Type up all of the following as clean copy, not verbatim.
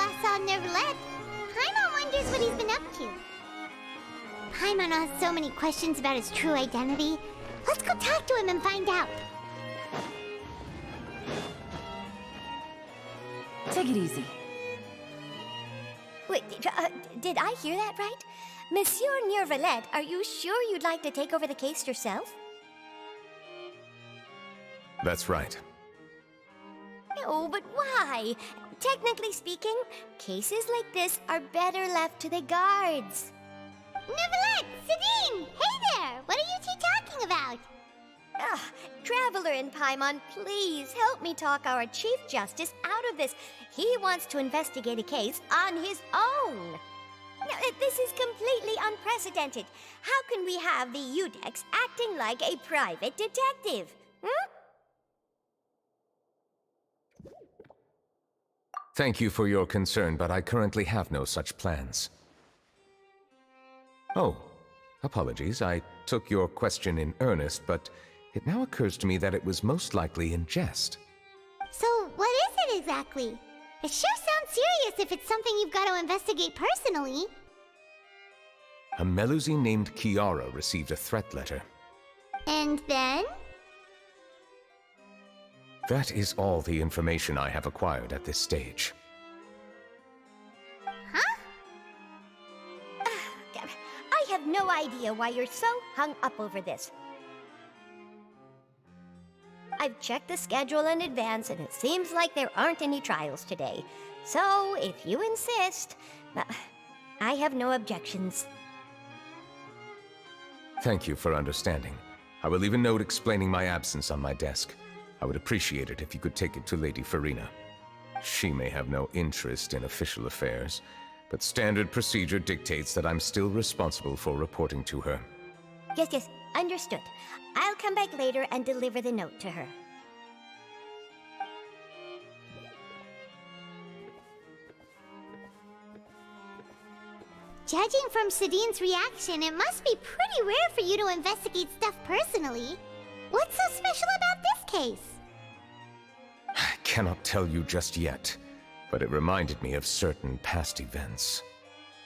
last saw Neuvillette. Paimon wonders what he's been up to. Paimon has so many questions about his true identity. Let's go talk to him and find out. Take it easy. Wait, did I hear that right? Monsieur Neuvillette, are you sure you'd like to take over the case yourself? That's right. No, but why? Technically speaking, cases like this are better left to the guards. Neuvillette! Sidine! Hey there! What are you two talking about? Traveler and Paimon, please help me talk our Chief Justice out of this. He wants to investigate a case on his own. Now, this is completely unprecedented. How can we have the Udex acting like a private detective? Thank you for your concern, but I currently have no such plans. Oh, apologies. I took your question in earnest, but it now occurs to me that it was most likely in jest. So, what is it exactly? It sure sounds serious if it's something you've got to investigate personally. A Melusine named Kiara received a threat letter. And then? That is all the information I have acquired at this stage. Huh? I have no idea why you're so hung up over this. I've checked the schedule in advance, and it seems like there aren't any trials today. So, if you insist, I have no objections. Thank you for understanding. I will leave a note explaining my absence on my desk. I would appreciate it if you could take it to Lady Farina. She may have no interest in official affairs, but standard procedure dictates that I'm still responsible for reporting to her. Yes, understood. I'll come back later and deliver the note to her. Judging from Sidine's reaction, it must be pretty rare for you to investigate stuff personally. What's so special about this case? I cannot tell you just yet, but it reminded me of certain past events.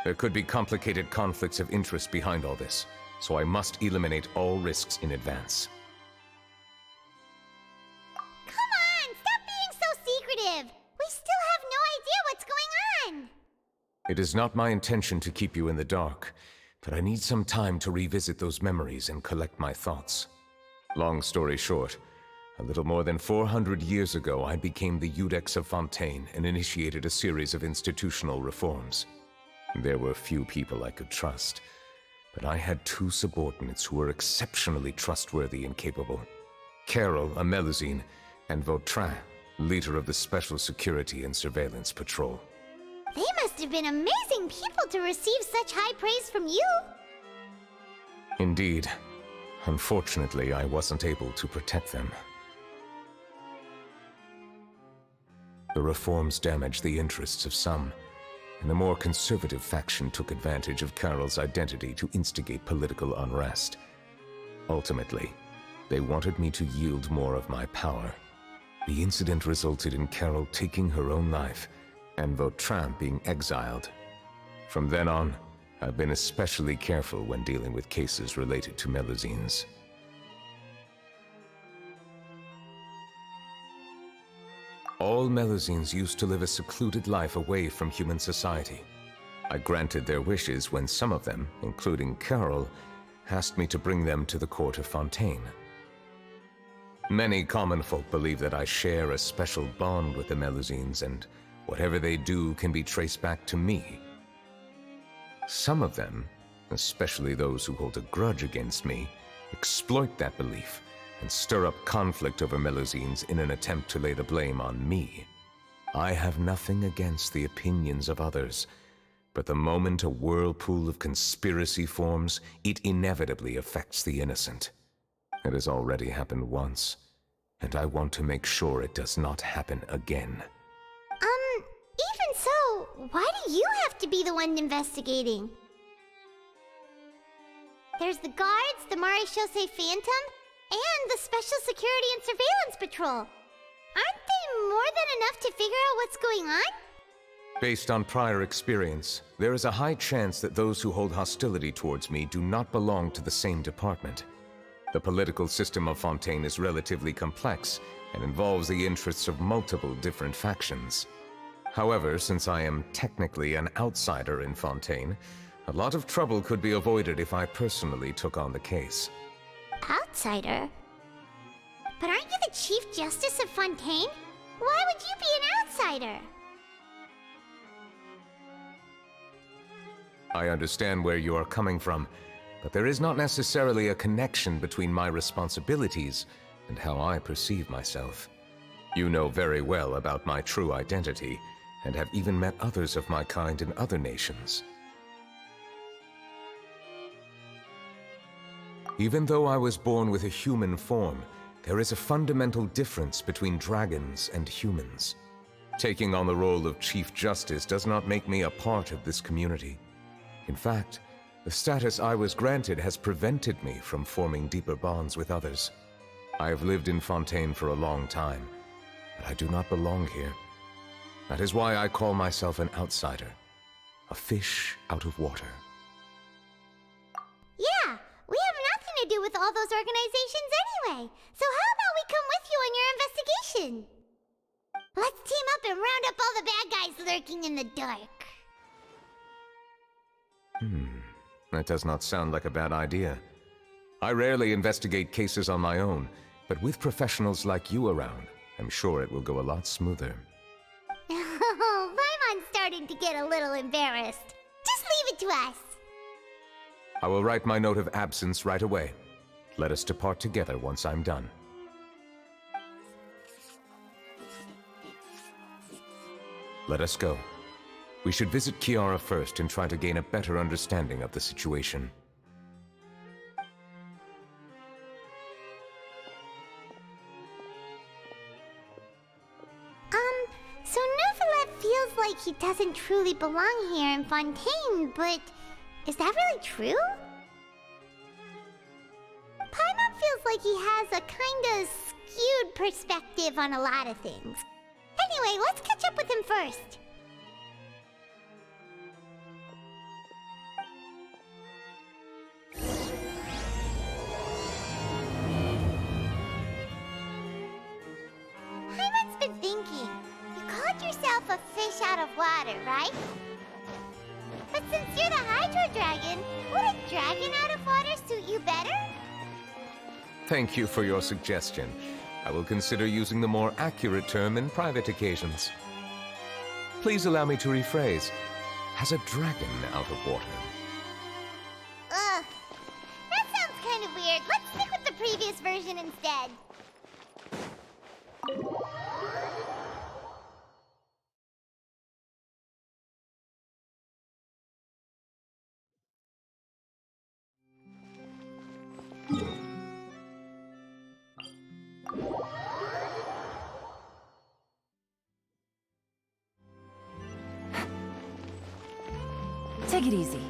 There could be complicated conflicts of interest behind all this, so I must eliminate all risks in advance. Come on, stop being so secretive! We still have no idea what's going on! It is not my intention to keep you in the dark, but I need some time to revisit those memories and collect my thoughts. Long story short, a little more than 400 years ago I became the Udex of Vautrin and initiated a series of institutional reforms. There were few people I could trust, but I had two subordinates who were exceptionally trustworthy and capable. Carol, a Melusine, and Vautrin, leader of the Special Security and Surveillance Patrol. They must have been amazing people to receive such high praise from you! Indeed. Unfortunately, I wasn't able to protect them. The reforms damaged the interests of some, and the more conservative faction took advantage of Carol's identity to instigate political unrest. Ultimately, they wanted me to yield more of my power. The incident resulted in Carol taking her own life, and Vautrin being exiled. From then on, I've been especially careful when dealing with cases related to Melusines. All Melusines used to live a secluded life away from human society. I granted their wishes when some of them, including Carol, asked me to bring them to the court of Fontaine. Many common folk believe that I share a special bond with the Melusines, and whatever they do can be traced back to me. Some of them, especially those who hold a grudge against me, exploit that belief and stir up conflict over Melusines in an attempt to lay the blame on me. I have nothing against the opinions of others, but the moment a whirlpool of conspiracy forms, it inevitably affects the innocent. It has already happened once, and I want to make sure it does not happen again. Even so, why do you have to be the one investigating? There's the guards, the Maréchaussée Phantom, and the Special Security and Surveillance Patrol. Aren't they more than enough to figure out what's going on? Based on prior experience, there is a high chance that those who hold hostility towards me do not belong to the same department. The political system of Fontaine is relatively complex and involves the interests of multiple different factions. However, since I am technically an outsider in Fontaine, a lot of trouble could be avoided if I personally took on the case. Outsider? But aren't you the Chief Justice of Fontaine? Why would you be an outsider? I understand where you are coming from, but there is not necessarily a connection between my responsibilities and how I perceive myself. You know very well about my true identity, and have even met others of my kind in other nations. Even though I was born with a human form, there is a fundamental difference between dragons and humans. Taking on the role of Chief Justice does not make me a part of this community. In fact, the status I was granted has prevented me from forming deeper bonds with others. I have lived in Fontaine for a long time, but I do not belong here. That is why I call myself an outsider, a fish out of water. Yeah, we have nothing to do with all those organizations anyway. So how about we come with you on your investigation? Let's team up and round up all the bad guys lurking in the dark. That does not sound like a bad idea. I rarely investigate cases on my own, but with professionals like you around, I'm sure it will go a lot smoother. Oh, Paimon's starting to get a little embarrassed. Just leave it to us. I will write my note of absence right away. Let us depart together once I'm done. Let us go. We should visit Kiara first and try to gain a better understanding of the situation. So Neuvillette feels like he doesn't truly belong here in Fontaine, but is that really true? Paimon feels like he has a kinda skewed perspective on a lot of things. Anyway, let's catch up with him first. Paimon's been thinking. You called yourself a fish out of water, right? But since you're the Hydro Dragon, would a dragon out of water suit you better? Thank you for your suggestion. I will consider using the more accurate term in private occasions. Please allow me to rephrase. Has a dragon out of water? Ugh. That sounds kind of weird. Let's stick with the previous version instead. Take it easy.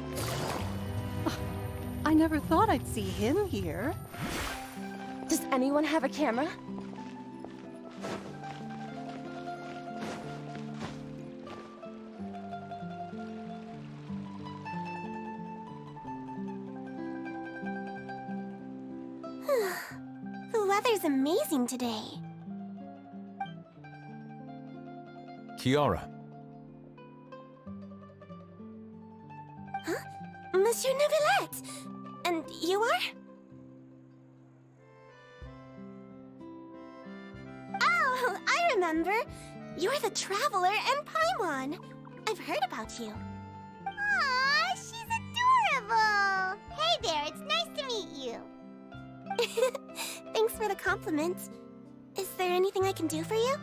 I never thought I'd see him here. Does anyone have a camera? The weather's amazing today. Kiara. Monsieur Neuvillette! And you are? Oh, I remember. You're the Traveler and Paimon. I've heard about you. Aw, she's adorable! Hey there, it's nice to meet you. Thanks for the compliment. Is there anything I can do for you?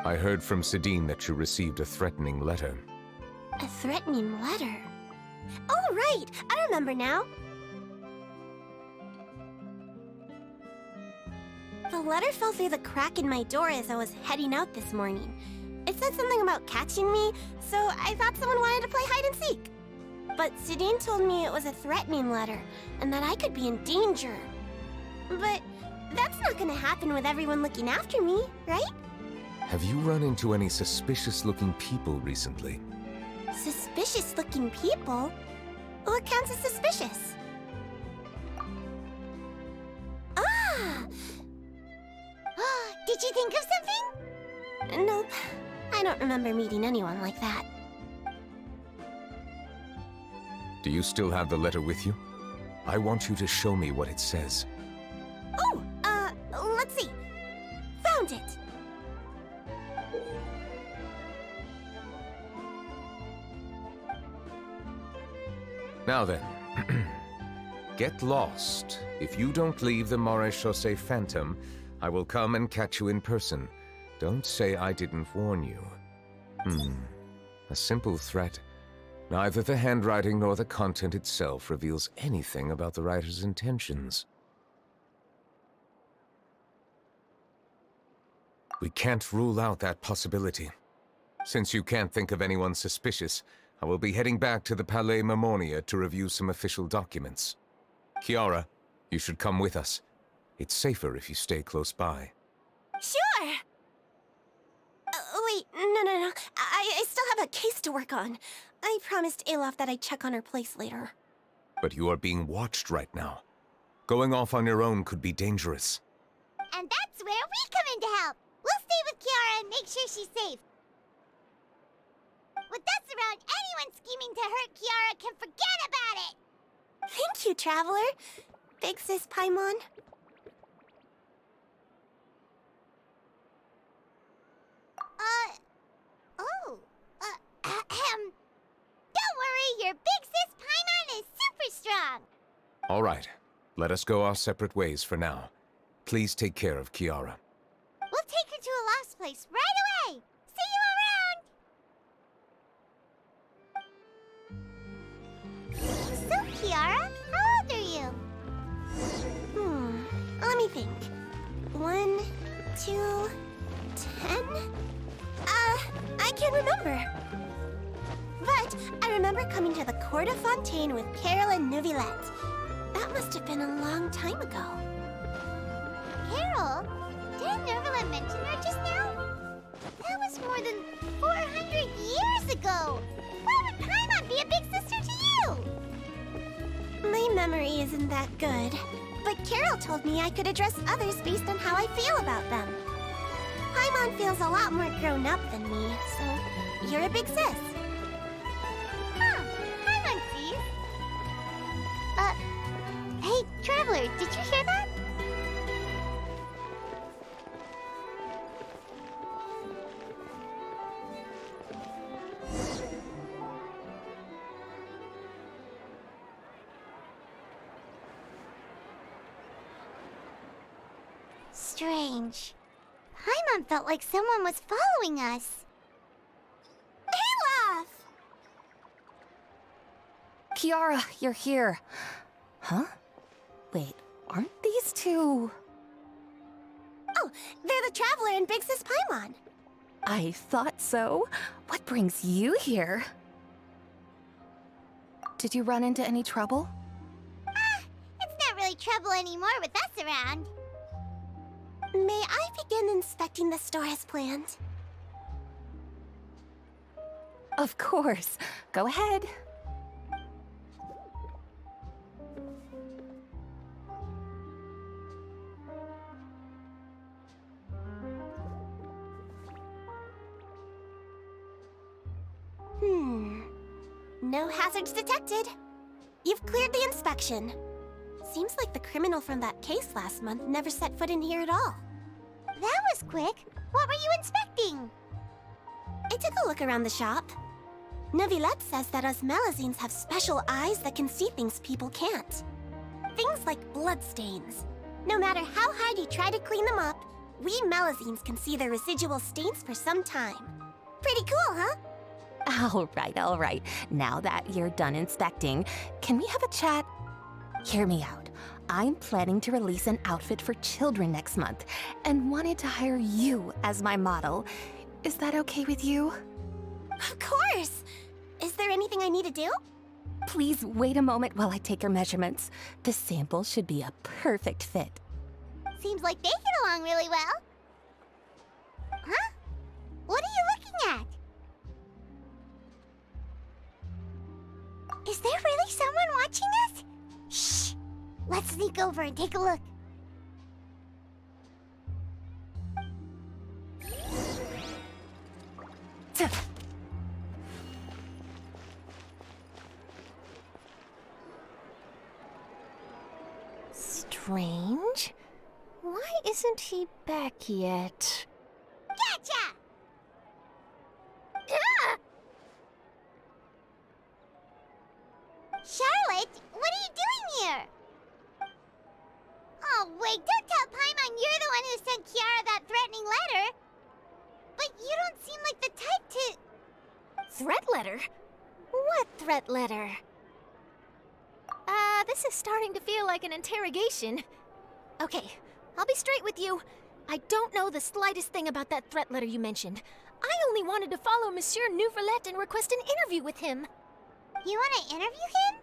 I heard from Sidine that you received a threatening letter. A threatening letter? Oh, right! I remember now. The letter fell through the crack in my door as I was heading out this morning. It said something about catching me, so I thought someone wanted to play hide and seek. But Sidine told me it was a threatening letter, and that I could be in danger. But that's not gonna happen with everyone looking after me, right? Have you run into any suspicious-looking people recently? Suspicious-looking people? What counts as suspicious? Ah! Did you think of something? Nope. I don't remember meeting anyone like that. Do you still have the letter with you? I want you to show me what it says. Oh, let's see. Found it! Now then, get lost. If you don't leave the Maréchaussée Phantom, I will come and catch you in person. Don't say I didn't warn you. A simple threat. Neither the handwriting nor the content itself reveals anything about the writer's intentions. We can't rule out that possibility. Since you can't think of anyone suspicious, I will be heading back to the Palais Mermonia to review some official documents. Kiara, you should come with us. It's safer if you stay close by. Sure! Wait, no. I still have a case to work on. I promised Alof that I'd check on her place later. But you are being watched right now. Going off on your own could be dangerous. And that's where we come in to help. We'll stay with Kiara and make sure she's safe. With us around, anyone scheming to hurt Kiara can forget about it! Thank you, Traveler. Big Sis Paimon. Don't worry, your big sis Paimon is super strong! All right, let us go our separate ways for now. Please take care of Kiara. We'll take her to a lost place right away! See you around! So, Kiara, how old are you? Let me think. 1, 2, 10? I can't remember. But I remember coming to the Court of Fontaine with Carol and Neuvillette. That must have been a long time ago. Carol? Didn't Neuvillette mention her just now? That was more than 400 years ago! Why would Paimon be a big sister to you? My memory isn't that good, but Carol told me I could address others based on how I feel about them. Paimon feels a lot more grown up than me, so you're a big sis. Huh, Paimon sees. Hey, Traveler, did you hear that? Strange. Paimon felt like someone was following us. Alof! Kiara, you're here. Huh? Wait, aren't these two... Oh, they're the Traveler and Big Sis Paimon. I thought so. What brings you here? Did you run into any trouble? It's not really trouble anymore with us around. May I begin inspecting the store as planned? Of course. Go ahead. No hazards detected. You've cleared the inspection. Seems like the criminal from that case last month never set foot in here at all. That was quick. What were you inspecting? I took a look around the shop. Neuvillette says that us Melusines have special eyes that can see things people can't. Things like bloodstains. No matter how hard you try to clean them up, we Melusines can see their residual stains for some time. Pretty cool, huh? All right. Now that you're done inspecting, can we have a chat? Hear me out. I'm planning to release an outfit for children next month and wanted to hire you as my model. Is that okay with you? Of course! Is there anything I need to do? Please wait a moment while I take your measurements. The sample should be a perfect fit. Seems like they get along really well. Huh? Is there really someone watching us? Shh! Let's sneak over and take a look. Strange. Why isn't he back yet? Gotcha! Charlotte, what are you doing here? Oh, wait, don't tell Paimon you're the one who sent Kiara that threatening letter. But you don't seem like the type to... Threat letter? What threat letter? This is starting to feel like an interrogation. Okay, I'll be straight with you. I don't know the slightest thing about that threat letter you mentioned. I only wanted to follow Monsieur Neuvillette and request an interview with him. You want to interview him?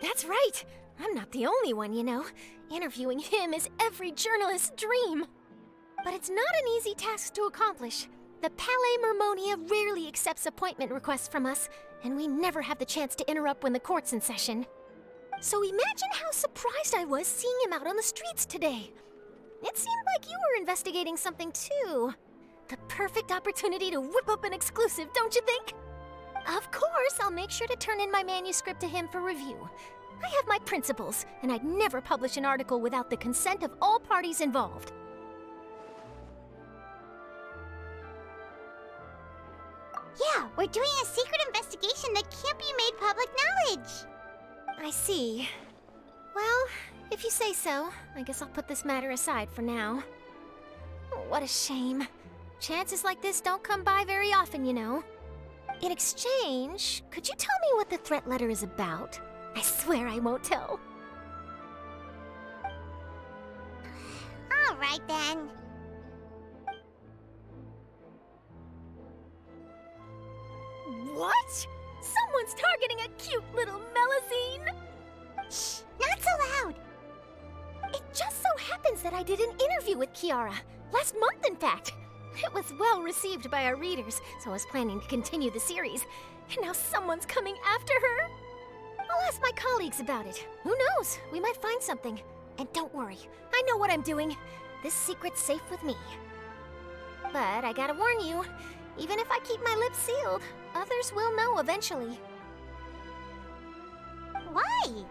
That's right. I'm not the only one, you know. Interviewing him is every journalist's dream. But it's not an easy task to accomplish. The Palais Mermonia rarely accepts appointment requests from us, and we never have the chance to interrupt when the court's in session. So imagine how surprised I was seeing him out on the streets today. It seemed like you were investigating something too. The perfect opportunity to whip up an exclusive, don't you think? Of course, I'll make sure to turn in my manuscript to him for review. I have my principles, and I'd never publish an article without the consent of all parties involved. Yeah, we're doing a secret investigation that can't be made public knowledge. I see. Well, if you say so, I guess I'll put this matter aside for now. Oh, what a shame. Chances like this don't come by very often, you know. In exchange, could you tell me what the threat letter is about? I swear I won't tell. All right, then. What? Someone's targeting a cute little Melusine? Shh, not so loud. It just so happens that I did an interview with Kiara. Last month, in fact. It was well received by our readers, so I was planning to continue the series. And now someone's coming after her. I'll ask my colleagues about it. Who knows? We might find something. And don't worry, I know what I'm doing. This secret's safe with me. But I gotta warn you, even if I keep my lips sealed, others will know eventually. Why?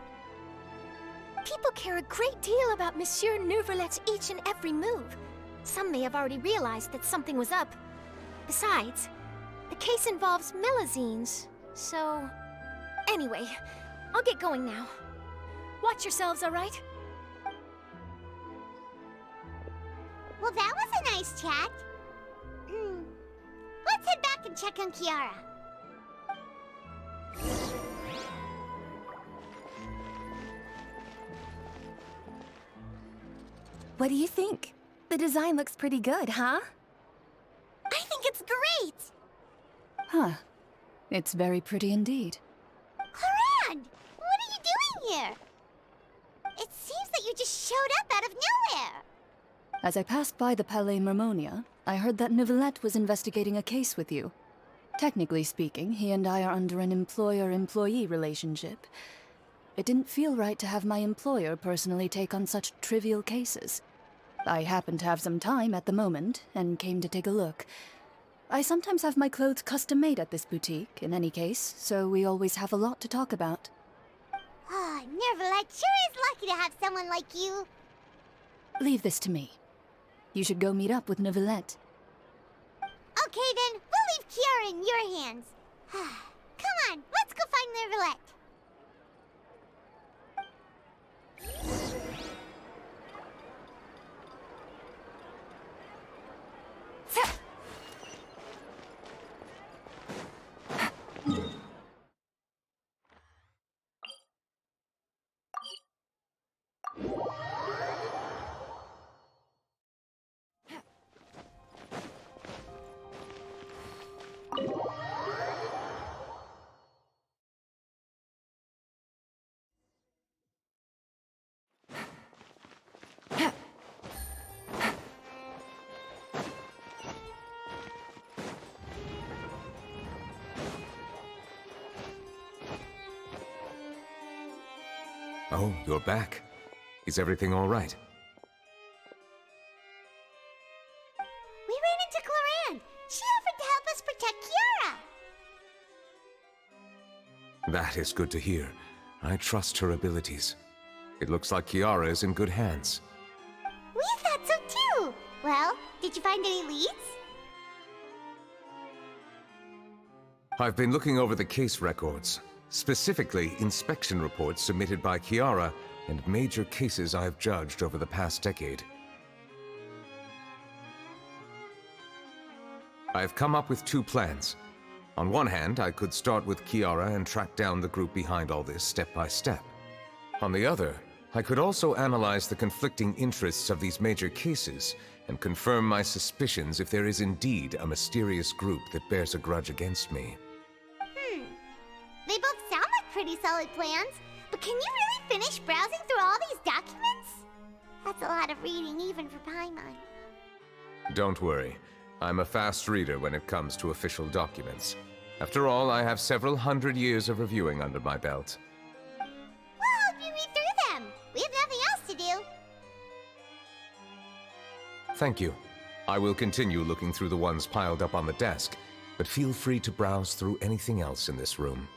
People care a great deal about Monsieur Neuvillette's each and every move. Some may have already realized that something was up. Besides, the case involves Melusines, so... Anyway, I'll get going now. Watch yourselves, all right? Well, that was a nice chat. Let's head back and check on Kiara. What do you think? The design looks pretty good, huh? I think it's great! Huh. It's very pretty indeed. Harad! What are you doing here? It seems that you just showed up out of nowhere. As I passed by the Palais Mermonia, I heard that Neuvillette was investigating a case with you. Technically speaking, he and I are under an employer-employee relationship. It didn't feel right to have my employer personally take on such trivial cases. I happened to have some time at the moment, and came to take a look. I sometimes have my clothes custom-made at this boutique, in any case, so we always have a lot to talk about. Ah, Neuvillette sure is lucky to have someone like you. Leave this to me. You should go meet up with Neuvillette. Okay then, we'll leave Kiara in your hands. Come on, let's go find Neuvillette. Oh, you're back. Is everything all right? We ran into Cloran. She offered to help us protect Kiara. That is good to hear. I trust her abilities. It looks like Kiara is in good hands. We thought so too. Well, did you find any leads? I've been looking over the case records, specifically inspection reports submitted by Kiara and major cases I've judged over the past decade. I've come up with two plans. On one hand, I could start with Kiara and track down the group behind all this step by step. On the other, I could also analyze the conflicting interests of these major cases and confirm my suspicions if there is indeed a mysterious group that bears a grudge against me. They both sound like pretty solid plans, but can you really finish browsing through all these documents? That's a lot of reading even for Paimon. Don't worry. I'm a fast reader when it comes to official documents. After all, I have several hundred years of reviewing under my belt. We'll help you read through them. We have nothing else to do. Thank you. I will continue looking through the ones piled up on the desk, but feel free to browse through anything else in this room.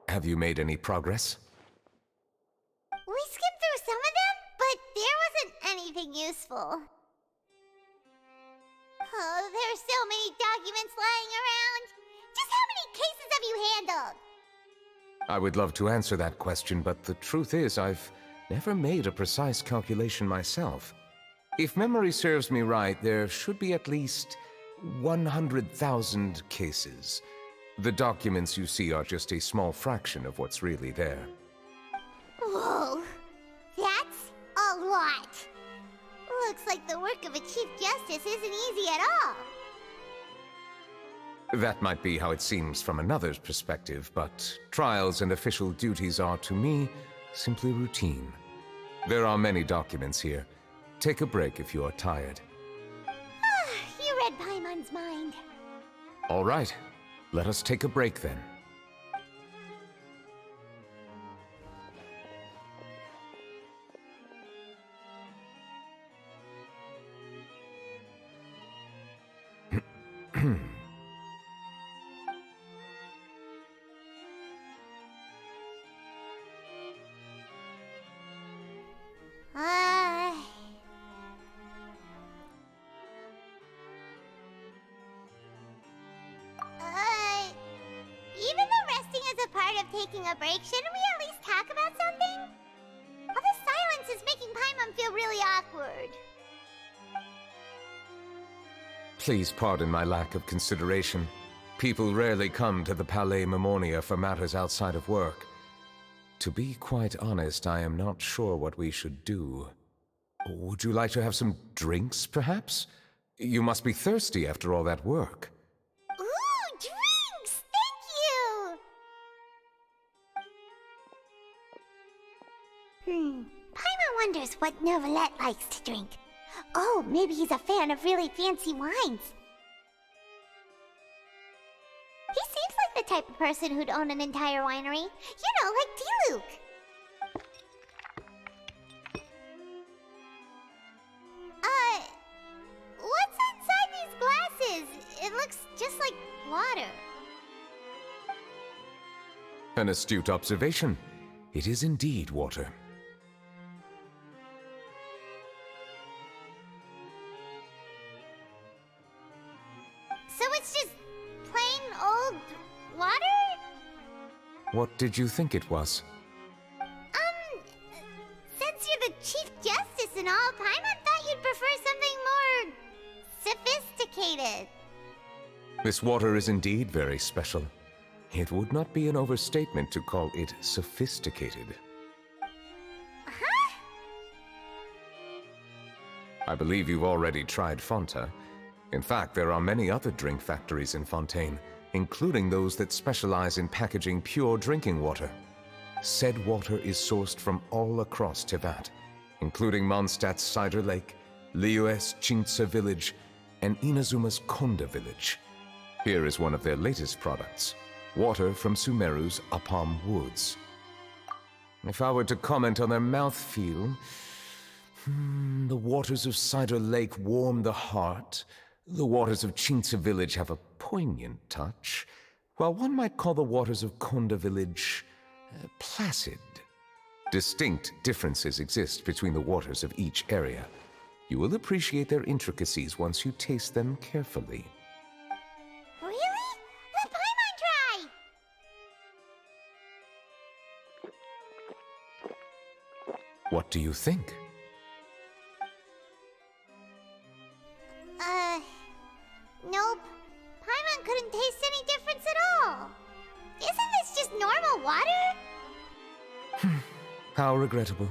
Have you made any progress? We skimmed through some of them, but there wasn't anything useful. Oh, there are so many documents lying around. Just how many cases have you handled? I would love to answer that question, but the truth is I've never made a precise calculation myself. If memory serves me right, there should be at least 100,000 cases. The documents you see are just a small fraction of what's really there. Whoa, that's a lot. Looks like the work of a Chief Justice isn't easy at all. That might be how it seems from another's perspective, but trials and official duties are, to me, simply routine. There are many documents here. Take a break if you are tired. You read Paimon's mind. All right. Let us take a break then. Even though resting is a part of taking a break, shouldn't we at least talk about something? All this silence is making Paimon feel really awkward. Please pardon my lack of consideration. People rarely come to the Palais Mermonia for matters outside of work. To be quite honest, I am not sure what we should do. Would you like to have some drinks, perhaps? You must be thirsty after all that work. Ooh, drinks! Thank you! Paimon wonders what Neuvillette likes to drink. Oh, maybe he's a fan of really fancy wines. He seems like the type of person who'd own an entire winery. You know, like Diluc. What's inside these glasses? It looks just like water. An astute observation. It is indeed water. So it's just plain old water? What did you think it was? Since you're the Chief Justice and all, Paimon thought you'd prefer something more sophisticated. This water is indeed very special. It would not be an overstatement to call it sophisticated. Huh? I believe you've already tried Fonta. In fact, there are many other drink factories in Fontaine, including those that specialize in packaging pure drinking water. Said water is sourced from all across Teyvat, including Mondstadt's Cider Lake, Liyue's Chintsa Village, and Inazuma's Konda Village. Here is one of their latest products, water from Sumeru's Apam Woods. If I were to comment on their mouthfeel, the waters of Cider Lake warm the heart, the waters of Chintsa Village have a poignant touch, while one might call the waters of Konda Village placid. Distinct differences exist between the waters of each area. You will appreciate their intricacies once you taste them carefully. Really? Let Paimon try! What do you think? Nope. Paimon couldn't taste any difference at all. Isn't this just normal water? How regrettable.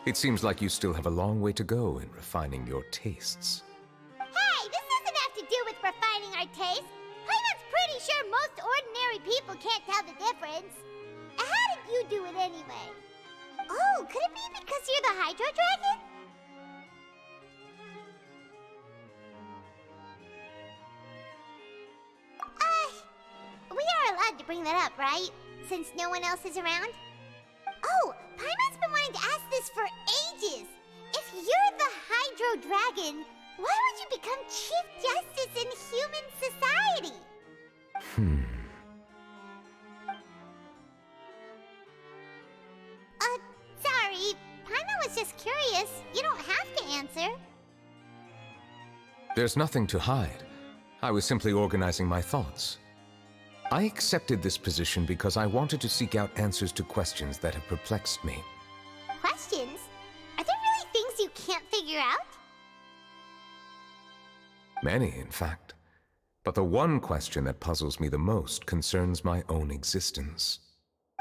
It seems like you still have a long way to go in refining your tastes. Hey, this doesn't have to do with refining our taste. Paimon's pretty sure most ordinary people can't tell the difference. How did you do it anyway? Oh, could it be because you're the Hydro Dragon? We are allowed to bring that up, right? Since no one else is around? Oh, Paimon's been wanting to ask this for ages! If you're the Hydro Dragon, why would you become Chief Justice in human society? Sorry. Paimon was just curious. You don't have to answer. There's nothing to hide. I was simply organizing my thoughts. I accepted this position because I wanted to seek out answers to questions that have perplexed me. Questions? Are there really things you can't figure out? Many, in fact. But the one question that puzzles me the most concerns my own existence.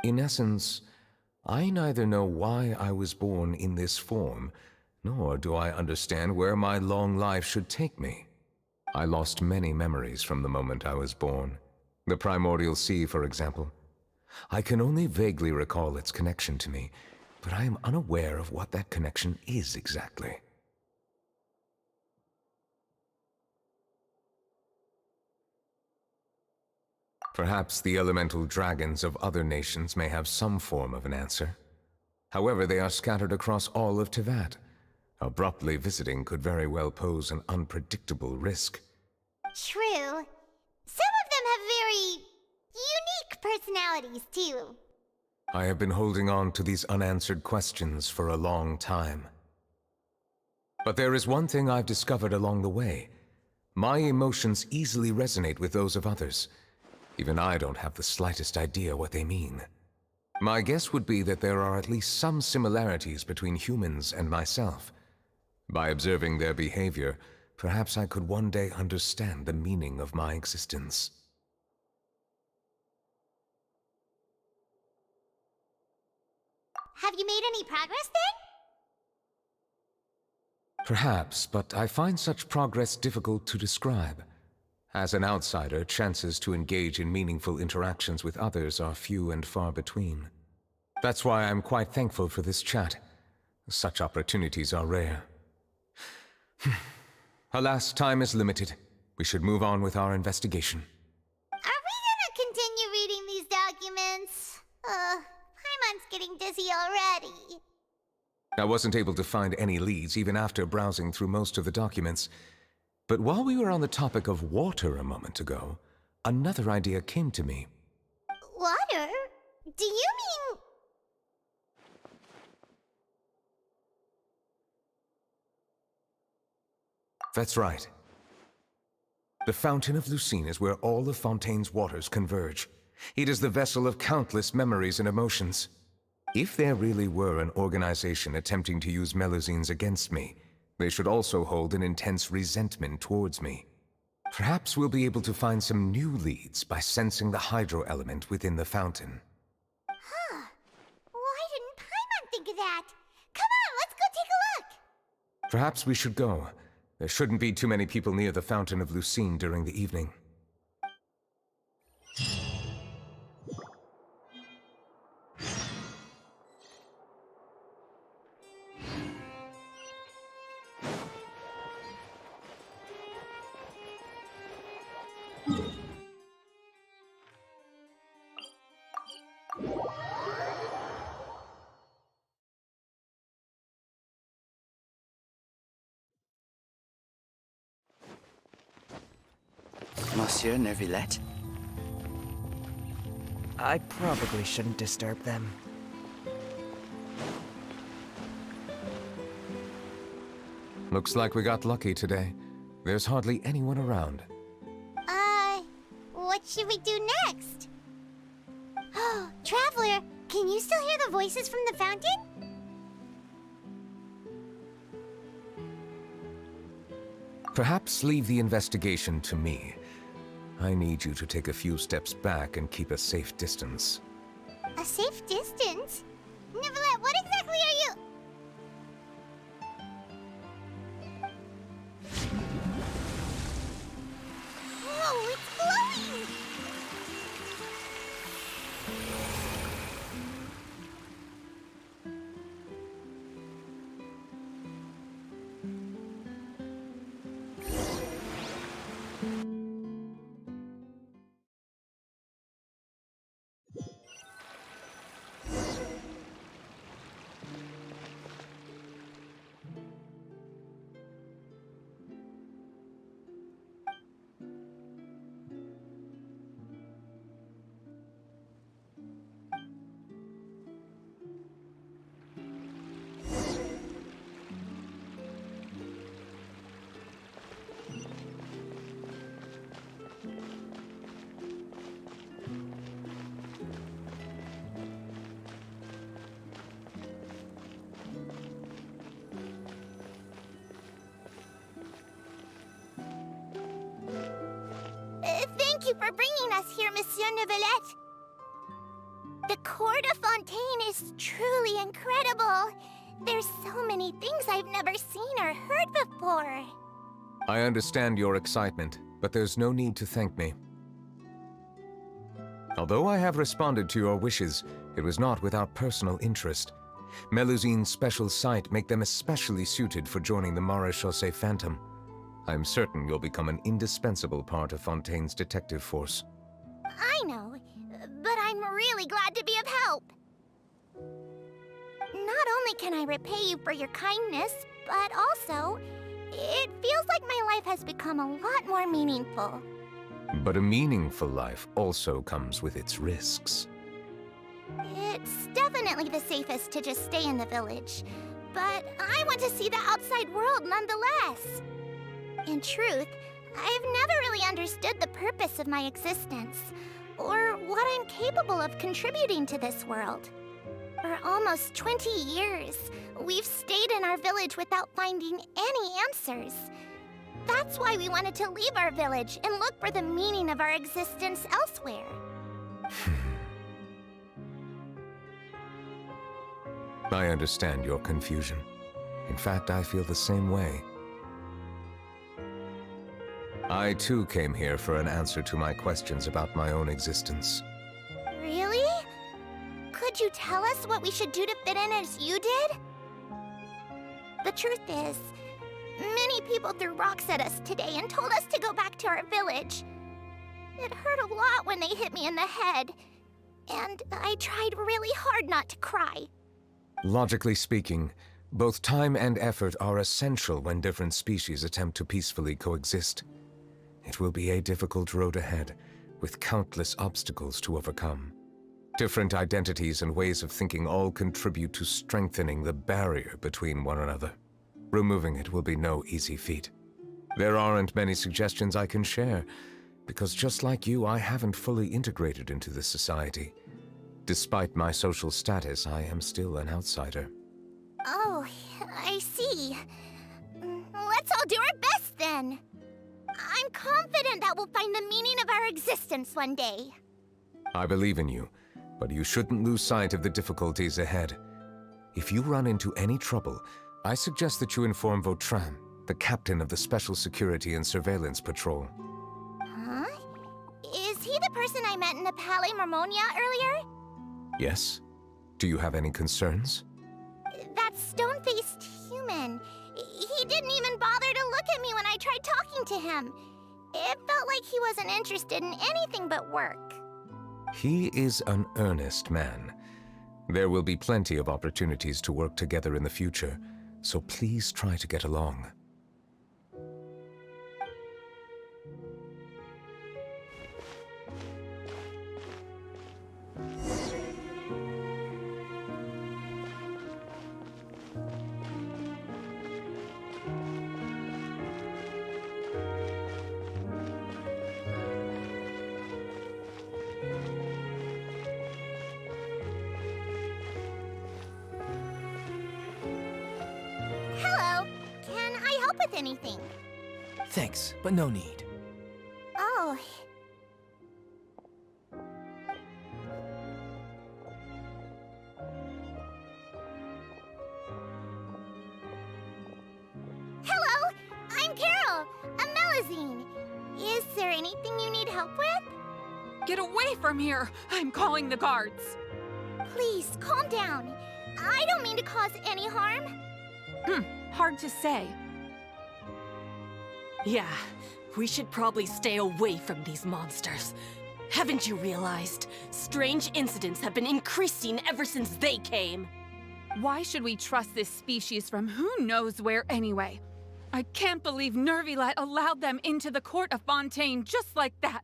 In essence, I neither know why I was born in this form, nor do I understand where my long life should take me. I lost many memories from the moment I was born. The primordial sea, for example. I can only vaguely recall its connection to me, but I am unaware of what that connection is exactly. Perhaps the elemental dragons of other nations may have some form of an answer. However, they are scattered across all of Teyvat. Abruptly visiting could very well pose an unpredictable risk. True. Some of them have very unique personalities, too. I have been holding on to these unanswered questions for a long time. But there is one thing I've discovered along the way. My emotions easily resonate with those of others. Even I don't have the slightest idea what they mean. My guess would be that there are at least some similarities between humans and myself. By observing their behavior, perhaps I could one day understand the meaning of my existence. Have you made any progress then? Perhaps, but I find such progress difficult to describe. As an outsider, chances to engage in meaningful interactions with others are few and far between. That's why I'm quite thankful for this chat. Such opportunities are rare. Alas, time is limited. We should move on with our investigation. Are we gonna continue reading these documents? Paimon's getting dizzy already. I wasn't able to find any leads even after browsing through most of the documents. But while we were on the topic of water a moment ago, another idea came to me. Water? Do you mean... That's right. The Fountain of Lucine is where all of Fontaine's waters converge. It is the vessel of countless memories and emotions. If there really were an organization attempting to use Melusines against me, they should also hold an intense resentment towards me. Perhaps we'll be able to find some new leads by sensing the hydro element within the fountain. Huh. Why didn't Paimon think of that? Come on, let's go take a look! Perhaps we should go. There shouldn't be too many people near the Fountain of Lucine during the evening. Monsieur Neuvillette? I probably shouldn't disturb them. Looks like we got lucky today. There's hardly anyone around. What should we do next? Oh, Traveler, can you still hear the voices from the fountain? Perhaps leave the investigation to me. I need you to take a few steps back and keep a safe distance. A safe distance? Neuvillette, what exactly are you... Whoa, it's glowing! Thank you for bringing us here, Monsieur Neuvillette. The Court of Fontaine is truly incredible. There's so many things I've never seen or heard before. I understand your excitement, but there's no need to thank me. Although I have responded to your wishes, it was not without personal interest. Melusine's special sight make them especially suited for joining the Maréchaussée Phantom. I'm certain you'll become an indispensable part of Fontaine's detective force. I know, but I'm really glad to be of help. Not only can I repay you for your kindness, but also, it feels like my life has become a lot more meaningful. But a meaningful life also comes with its risks. It's definitely the safest to just stay in the village, but I want to see the outside world nonetheless. In truth, I've never really understood the purpose of my existence, or what I'm capable of contributing to this world. For almost 20 years, we've stayed in our village without finding any answers. That's why we wanted to leave our village and look for the meaning of our existence elsewhere. I understand your confusion. In fact, I feel the same way. I too came here for an answer to my questions about my own existence. Really? Could you tell us what we should do to fit in as you did? The truth is, many people threw rocks at us today and told us to go back to our village. It hurt a lot when they hit me in the head, and I tried really hard not to cry. Logically speaking, both time and effort are essential when different species attempt to peacefully coexist. It will be a difficult road ahead, with countless obstacles to overcome. Different identities and ways of thinking all contribute to strengthening the barrier between one another. Removing it will be no easy feat. There aren't many suggestions I can share, because just like you, I haven't fully integrated into this society. Despite my social status, I am still an outsider. Oh, I see. Let's all do our best then. I'm confident that we'll find the meaning of our existence one day. I believe in you, but you shouldn't lose sight of the difficulties ahead. If you run into any trouble, I suggest that you inform Vautrin, the captain of the Special Security and Surveillance Patrol. Huh? Is he the person I met in the Palais Marmonia earlier? Yes? Do you have any concerns? That stone-faced human. He didn't even bother to look at me when I tried talking to him. It felt like he wasn't interested in anything but work. He is an earnest man. There will be plenty of opportunities to work together in the future, so please try to get along. Hello. Can I help with anything? Thanks, but no need. Oh. Hello, I'm Carol, a Melusine. Is there anything you need help with? Get away from here! I'm calling the guards! Please, calm down. I don't mean to cause any harm. Hard to say. Yeah, we should probably stay away from these monsters. Haven't you realized? Strange incidents have been increasing ever since they came. Why should we trust this species from who knows where anyway? I can't believe Neuvillette allowed them into the court of Vautrin just like that.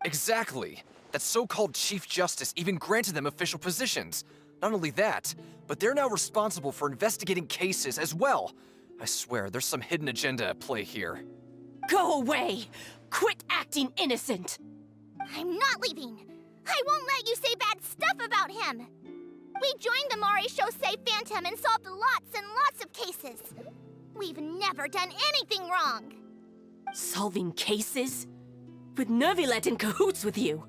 Exactly. That so-called Chief Justice even granted them official positions. Not only that, but they're now responsible for investigating cases as well. I swear, there's some hidden agenda at play here. Go away! Quit acting innocent! I'm not leaving. I won't let you say bad stuff about him. We joined the Wriothesley Phantom and solved lots and lots of cases. We've never done anything wrong. Solving cases? With Neuvillette in cahoots with you?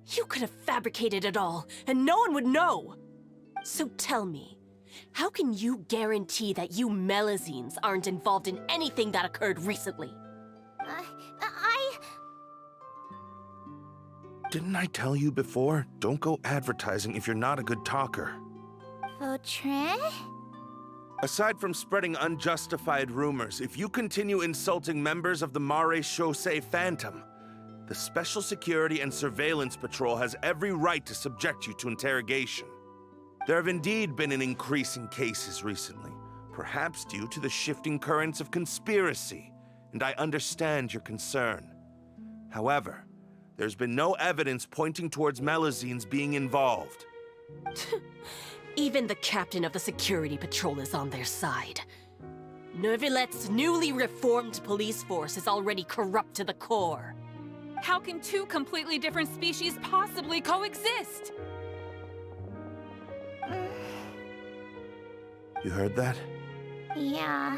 You could have fabricated it all, and no one would know. So tell me, how can you guarantee that you Melusines aren't involved in anything that occurred recently? Didn't I tell you before? Don't go advertising if you're not a good talker. Vautrin? Aside from spreading unjustified rumors, if you continue insulting members of the Wriothesley Phantom, the Special Security and Surveillance Patrol has every right to subject you to interrogation. There have indeed been an increase in cases recently, perhaps due to the shifting currents of conspiracy, and I understand your concern. However, there's been no evidence pointing towards Melusines being involved. Even the captain of the security patrol is on their side. Neuvillette's newly reformed police force is already corrupt to the core. How can two completely different species possibly coexist? You heard that? Yeah.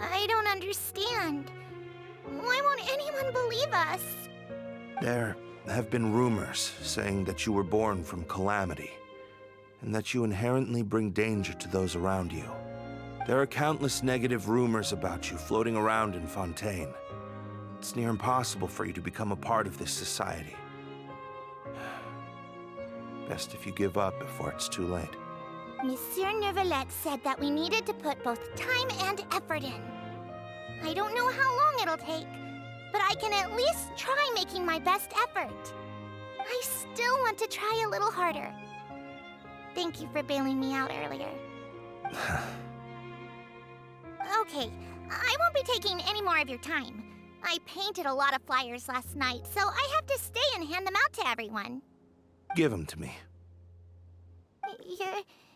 I don't understand. Why won't anyone believe us? There have been rumors saying that you were born from Calamity, and that you inherently bring danger to those around you. There are countless negative rumors about you floating around in Fontaine. It's near impossible for you to become a part of this society. Best if you give up before it's too late. Monsieur Neuvillette said that we needed to put both time and effort in. I don't know how long it'll take, but I can at least try making my best effort. I still want to try a little harder. Thank you for bailing me out earlier. Okay, I won't be taking any more of your time. I painted a lot of flyers last night, so I have to stay and hand them out to everyone. Give them to me.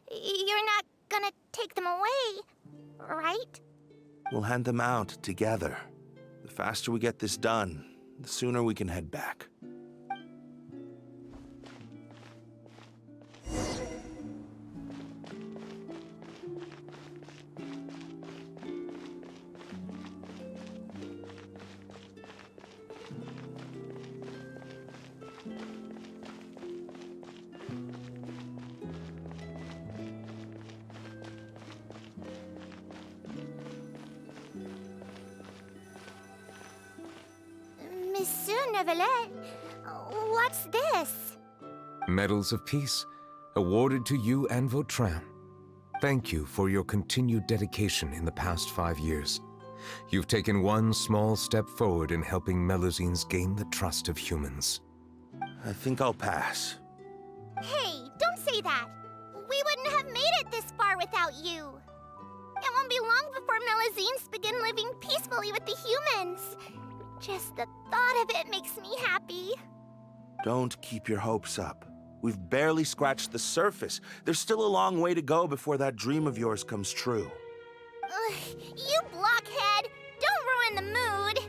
You're not gonna take them away, right? We'll hand them out together. The faster we get this done, the sooner we can head back. Monsieur Neuvillette, what's this? Medals of Peace, awarded to you and Vautrin. Thank you for your continued dedication in the past 5 years. You've taken one small step forward in helping Melusines gain the trust of humans. I think I'll pass. Hey, don't say that. We wouldn't have made it this far without you. It won't be long before Melusines begin living peacefully with the humans. Just the thought of it makes me happy. Don't keep your hopes up. We've barely scratched the surface. There's still a long way to go before that dream of yours comes true. You blockhead! Don't ruin the mood!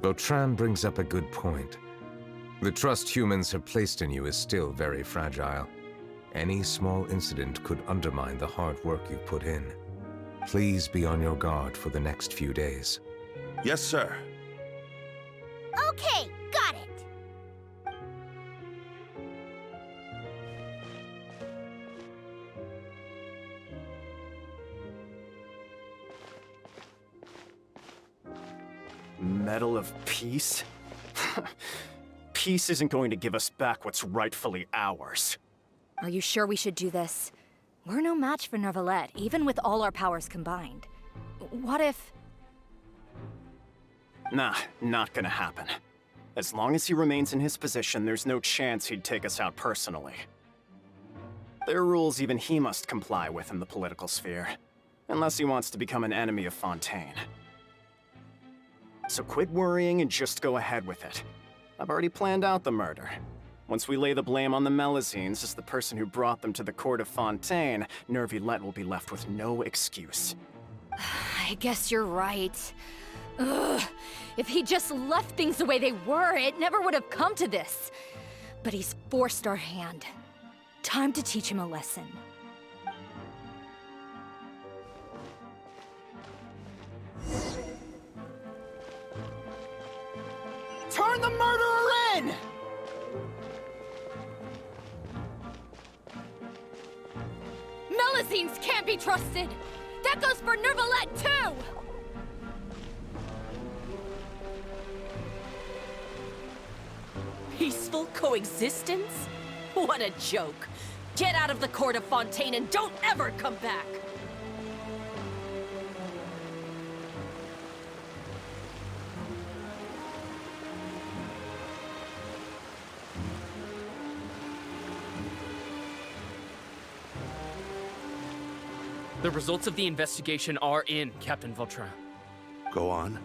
Vautrin brings up a good point. The trust humans have placed in you is still very fragile. Any small incident could undermine the hard work you've put in. Please be on your guard for the next few days. Yes, sir. Okay, got it. Medal of Peace? Peace isn't going to give us back what's rightfully ours. Are you sure we should do this? We're no match for Neuvillette, even with all our powers combined. What if... Nah, not gonna happen. As long as he remains in his position, there's no chance he'd take us out personally. There are rules even he must comply with in the political sphere, unless he wants to become an enemy of Fontaine. So quit worrying and just go ahead with it. I've already planned out the murder. Once we lay the blame on the Melusines as the person who brought them to the court of Fontaine, Neuvillette will be left with no excuse. I guess you're right. Ugh. If he just left things the way they were, it never would have come to this. But he's forced our hand. Time to teach him a lesson. Turn the murderer in! Melusines can't be trusted! That goes for Neuvillette, too! Peaceful coexistence? What a joke. Get out of the court of Fontaine and don't ever come back! The results of the investigation are in, Captain Vautrin. Go on.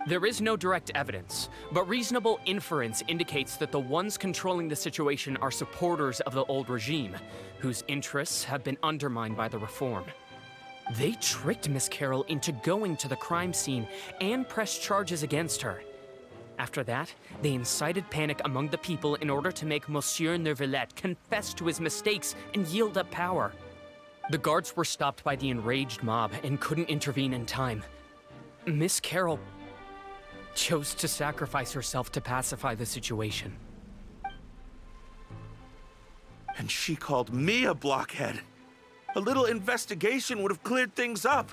There is no direct evidence, but reasonable inference indicates that the ones controlling the situation are supporters of the old regime, whose interests have been undermined by the reform. They tricked Miss Carroll into going to the crime scene and pressed charges against her. After that, they incited panic among the people in order to make Monsieur Neuvillette confess to his mistakes and yield up power. The guards were stopped by the enraged mob and couldn't intervene in time. Miss Carroll chose to sacrifice herself to pacify the situation. And she called me a blockhead. A little investigation would have cleared things up.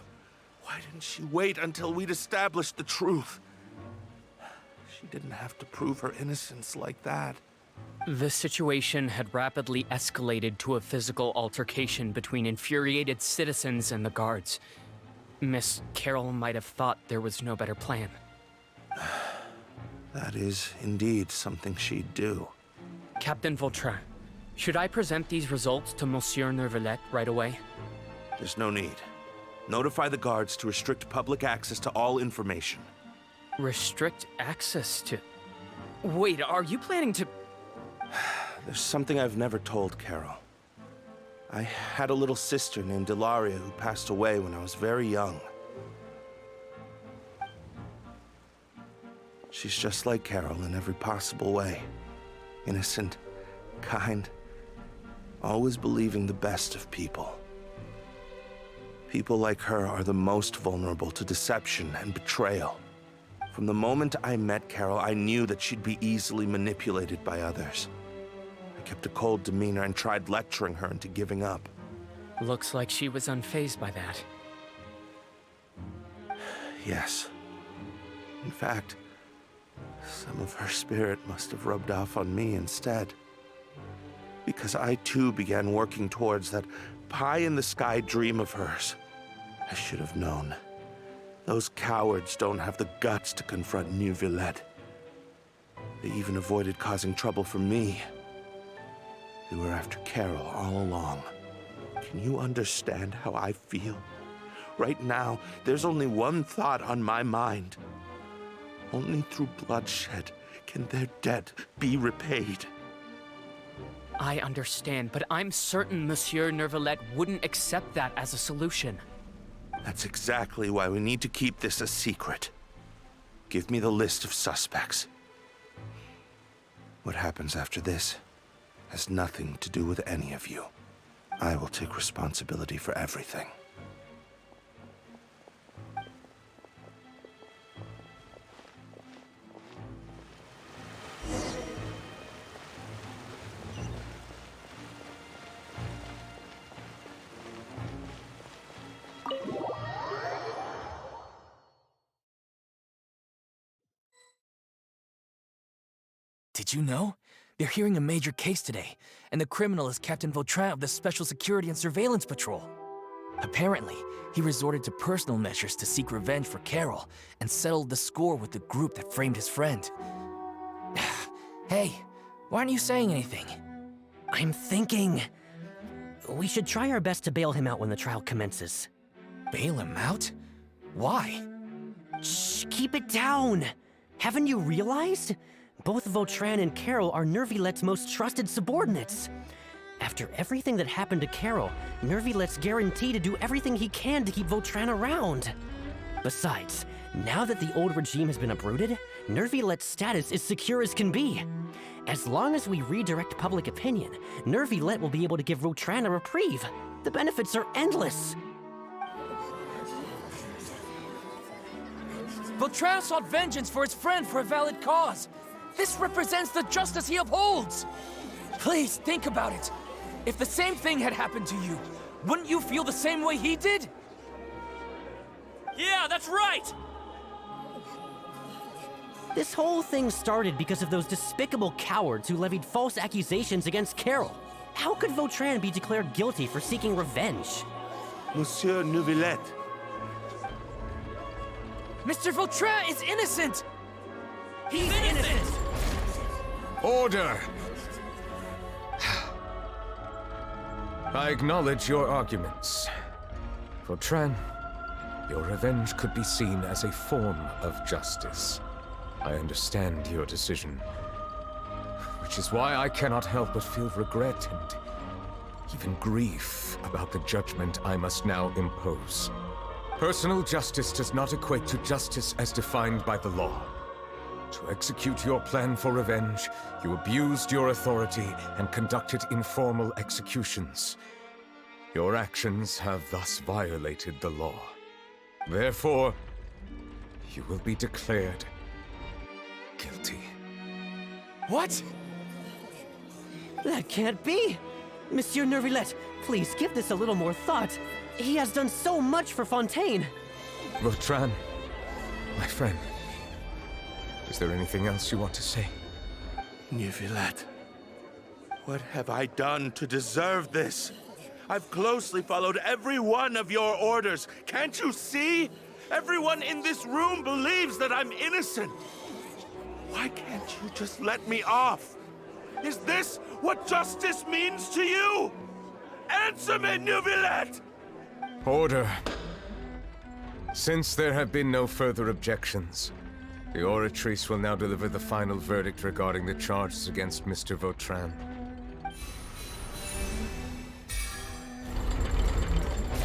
Why didn't she wait until we'd established the truth? She didn't have to prove her innocence like that. The situation had rapidly escalated to a physical altercation between infuriated citizens and the guards. Miss Carroll might have thought there was no better plan. That is indeed something she'd do. Captain Vautrin, should I present these results to Monsieur Neuvillette right away? There's no need. Notify the guards to restrict public access to all information. Restrict access to... Wait, are you planning to... There's something I've never told Carol. I had a little sister named Ilaria who passed away when I was very young. She's just like Carol in every possible way. Innocent, kind, always believing the best of people. People like her are the most vulnerable to deception and betrayal. From the moment I met Carol, I knew that she'd be easily manipulated by others. I kept a cold demeanor and tried lecturing her into giving up. Looks like she was unfazed by that. Yes. In fact, some of her spirit must have rubbed off on me instead. Because I too began working towards that pie-in-the-sky dream of hers. I should have known. Those cowards don't have the guts to confront Neuvillette. They even avoided causing trouble for me. They were after Carol all along. Can you understand how I feel? Right now, there's only one thought on my mind. Only through bloodshed can their debt be repaid. I understand, but I'm certain Monsieur Neuvillette wouldn't accept that as a solution. That's exactly why we need to keep this a secret. Give me the list of suspects. What happens after this has nothing to do with any of you. I will take responsibility for everything. Did you know? They're hearing a major case today, and the criminal is Captain Vautrin of the Special Security and Surveillance Patrol. Apparently, he resorted to personal measures to seek revenge for Carol and settled the score with the group that framed his friend. Hey, why aren't you saying anything? I'm thinking... we should try our best to bail him out when the trial commences. Bail him out? Why? Shh, keep it down! Haven't you realized? Both Vautrin and Carol are Neuvillette's most trusted subordinates. After everything that happened to Carol, Neuvillette's guaranteed to do everything he can to keep Vautrin around. Besides, now that the old regime has been uprooted, Neuvillette's status is secure as can be. As long as we redirect public opinion, Neuvillette will be able to give Vautrin a reprieve. The benefits are endless. Vautrin sought vengeance for his friend for a valid cause. This represents the justice he upholds! Please, think about it. If the same thing had happened to you, wouldn't you feel the same way he did? Yeah, that's right! This whole thing started because of those despicable cowards who levied false accusations against Carol. How could Vautrin be declared guilty for seeking revenge? Monsieur Neuvillette. Mr. Vautrin is innocent! He's innocent! Order! I acknowledge your arguments. Vautrin, your revenge could be seen as a form of justice. I understand your decision, which is why I cannot help but feel regret and even grief about the judgment I must now impose. Personal justice does not equate to justice as defined by the law. To execute your plan for revenge, you abused your authority and conducted informal executions. Your actions have thus violated the law. Therefore, you will be declared guilty. What? That can't be! Monsieur Neuvillette, please give this a little more thought. He has done so much for Fontaine. Vautrin, my friend. Is there anything else you want to say? Neuvillette, what have I done to deserve this? I've closely followed every one of your orders. Can't you see? Everyone in this room believes that I'm innocent. Why can't you just let me off? Is this what justice means to you? Answer me, Neuvillette! Order. Since there have been no further objections, the Oratrice will now deliver the final verdict regarding the charges against Mr. Vautrin.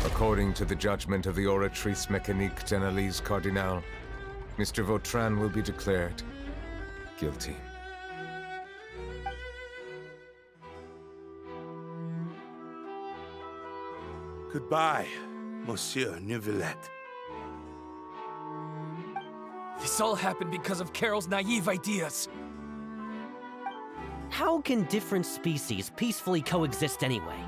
According to the judgment of the Oratrice Mécanique d'Analyse Cardinal, Mr. Vautrin will be declared guilty. Goodbye, Monsieur Neuvillette. This all happened because of Carol's naive ideas. How can different species peacefully coexist anyway?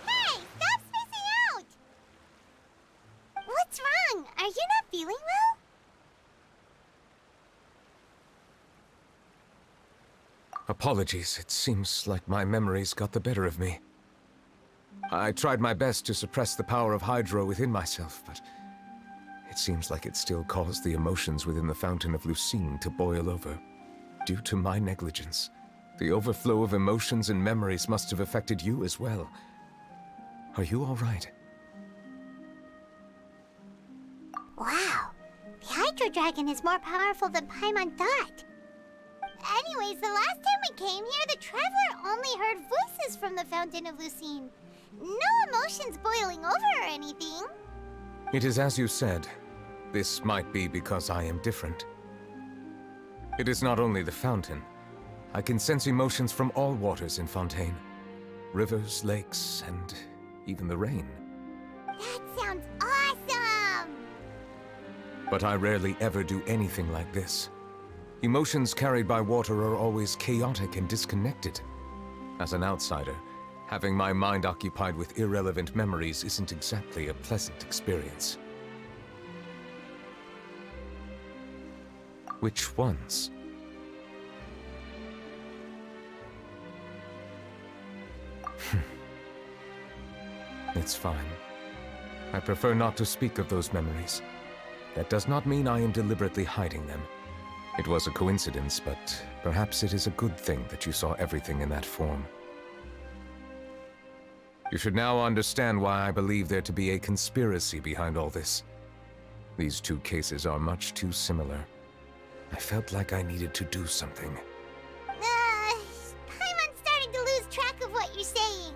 Hey, stop spacing out! What's wrong? Are you not feeling well? Apologies, it seems like my memories got the better of me. I tried my best to suppress the power of Hydro within myself, but it seems like it still caused the emotions within the Fountain of Lucine to boil over. Due to my negligence, the overflow of emotions and memories must have affected you as well. Are you all right? Wow, the Hydro Dragon is more powerful than Paimon thought. Anyways, the last time we came here, the Traveler only heard voices from the Fountain of Lucine. No emotions boiling over or anything. It is as you said. This might be because I am different. It is not only the fountain. I can sense emotions from all waters in Fontaine. Rivers, lakes, and even the rain. That sounds awesome! But I rarely ever do anything like this. Emotions carried by water are always chaotic and disconnected. As an outsider, having my mind occupied with irrelevant memories isn't exactly a pleasant experience. Which ones? It's fine. I prefer not to speak of those memories. That does not mean I am deliberately hiding them. It was a coincidence, but perhaps it is a good thing that you saw everything in that form. You should now understand why I believe there to be a conspiracy behind all this. These two cases are much too similar. I felt like I needed to do something. Paimon's starting to lose track of what you're saying.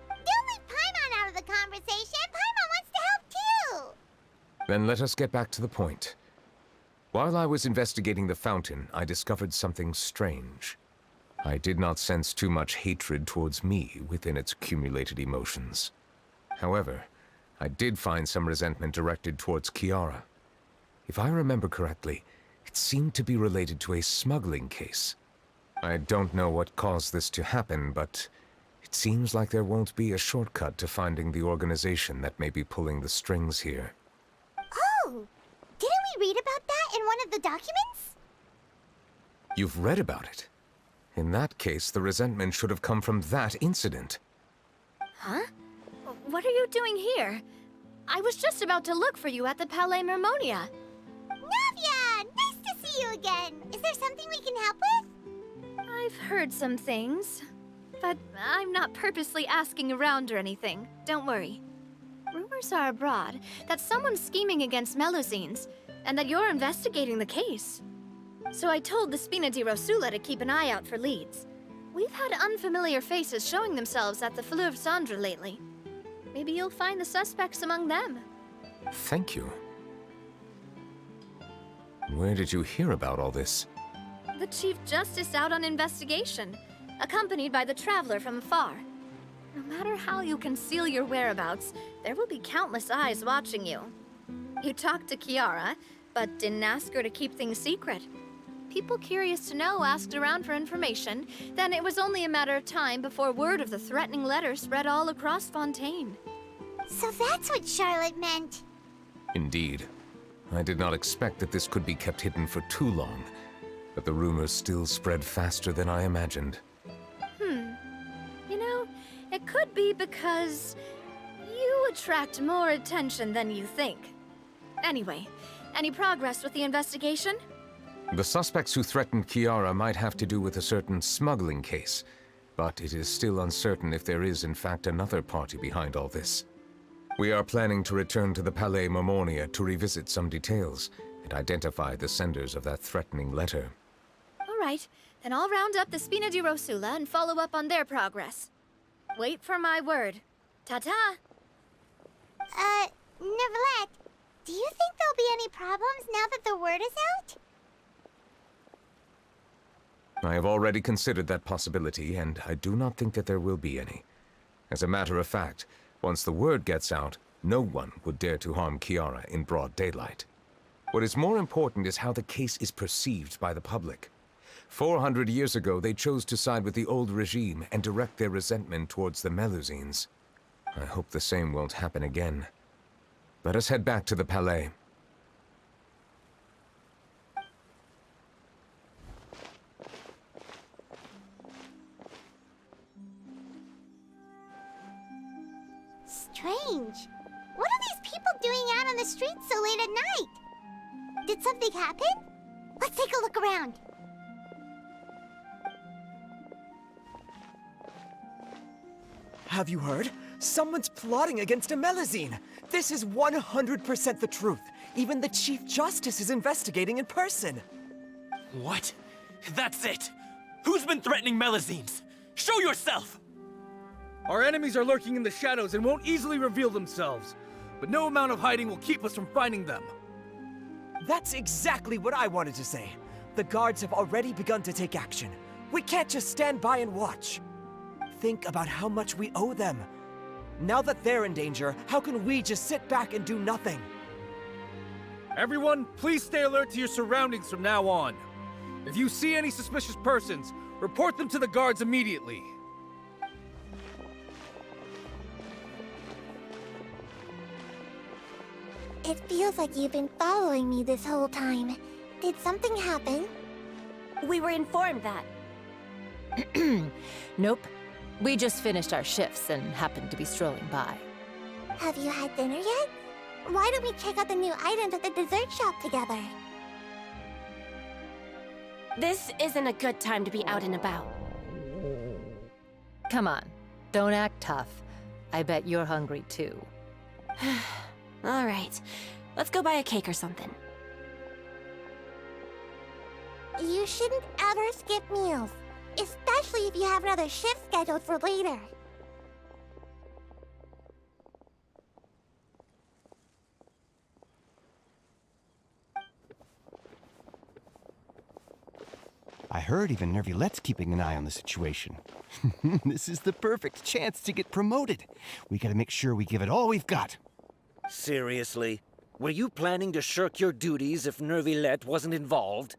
Don't leave Paimon out of the conversation. Paimon wants to help too. Then let us get back to the point. While I was investigating the fountain, I discovered something strange. I did not sense too much hatred towards me within its accumulated emotions. However, I did find some resentment directed towards Kiara. If I remember correctly, it seemed to be related to a smuggling case. I don't know what caused this to happen, but it seems like there won't be a shortcut to finding the organization that may be pulling the strings here. Oh! Didn't we read about that in one of the documents? You've read about it? In that case, the resentment should have come from that incident. Huh? What are you doing here? I was just about to look for you at the Palais Mermonia. Navia! Nice to see you again! Is there something we can help with? I've heard some things, but I'm not purposely asking around or anything. Don't worry. Rumors are abroad that someone's scheming against Melusines, and that you're investigating the case. So I told the Spina di Rosula to keep an eye out for leads. We've had unfamiliar faces showing themselves at the Fleuve Cendre lately. Maybe you'll find the suspects among them. Thank you. Where did you hear about all this? The Chief Justice out on investigation, accompanied by the Traveler from afar. No matter how you conceal your whereabouts, there will be countless eyes watching you. You talked to Kiara, but didn't ask her to keep things secret. People curious to know asked around for information, then it was only a matter of time before word of the threatening letter spread all across Fontaine. So that's what Charlotte meant. Indeed. I did not expect that this could be kept hidden for too long, but the rumors still spread faster than I imagined. You know, it could be because you attract more attention than you think. Anyway, any progress with the investigation? The suspects who threatened Kiara might have to do with a certain smuggling case, but it is still uncertain if there is in fact another party behind all this. We are planning to return to the Palais Mermonia to revisit some details and identify the senders of that threatening letter. All right, then I'll round up the Spina di Rosula and follow up on their progress. Wait for my word. Ta-ta! Neuvillette, do you think there'll be any problems now that the word is out? I have already considered that possibility, and I do not think that there will be any. As a matter of fact, once the word gets out, no one would dare to harm Kiara in broad daylight. What is more important is how the case is perceived by the public. 400 years ago, they chose to side with the old regime and direct their resentment towards the Melusines. I hope the same won't happen again. Let us head back to the Palais. Strange. What are these people doing out on the streets so late at night? Did something happen? Let's take a look around. Have you heard? Someone's plotting against a Melusine. This is 100% the truth. Even the Chief Justice is investigating in person. What? That's it! Who's been threatening Melusines? Show yourself! Our enemies are lurking in the shadows and won't easily reveal themselves. But no amount of hiding will keep us from finding them. That's exactly what I wanted to say. The guards have already begun to take action. We can't just stand by and watch. Think about how much we owe them. Now that they're in danger, how can we just sit back and do nothing? Everyone, please stay alert to your surroundings from now on. If you see any suspicious persons, report them to the guards immediately. It feels like you've been following me this whole time. Did something happen? We were informed that. Nope. We just finished our shifts and happened to be strolling by. Have you had dinner yet? Why don't we check out the new items at the dessert shop together? This isn't a good time to be out and about. Come on, don't act tough. I bet you're hungry too. All right, let's go buy a cake or something. You shouldn't ever skip meals, especially if you have another shift scheduled for later. I heard even Neuvillette's keeping an eye on the situation. This is the perfect chance to get promoted. We gotta make sure we give it all we've got. Seriously? Were you planning to shirk your duties if Neuvillette wasn't involved?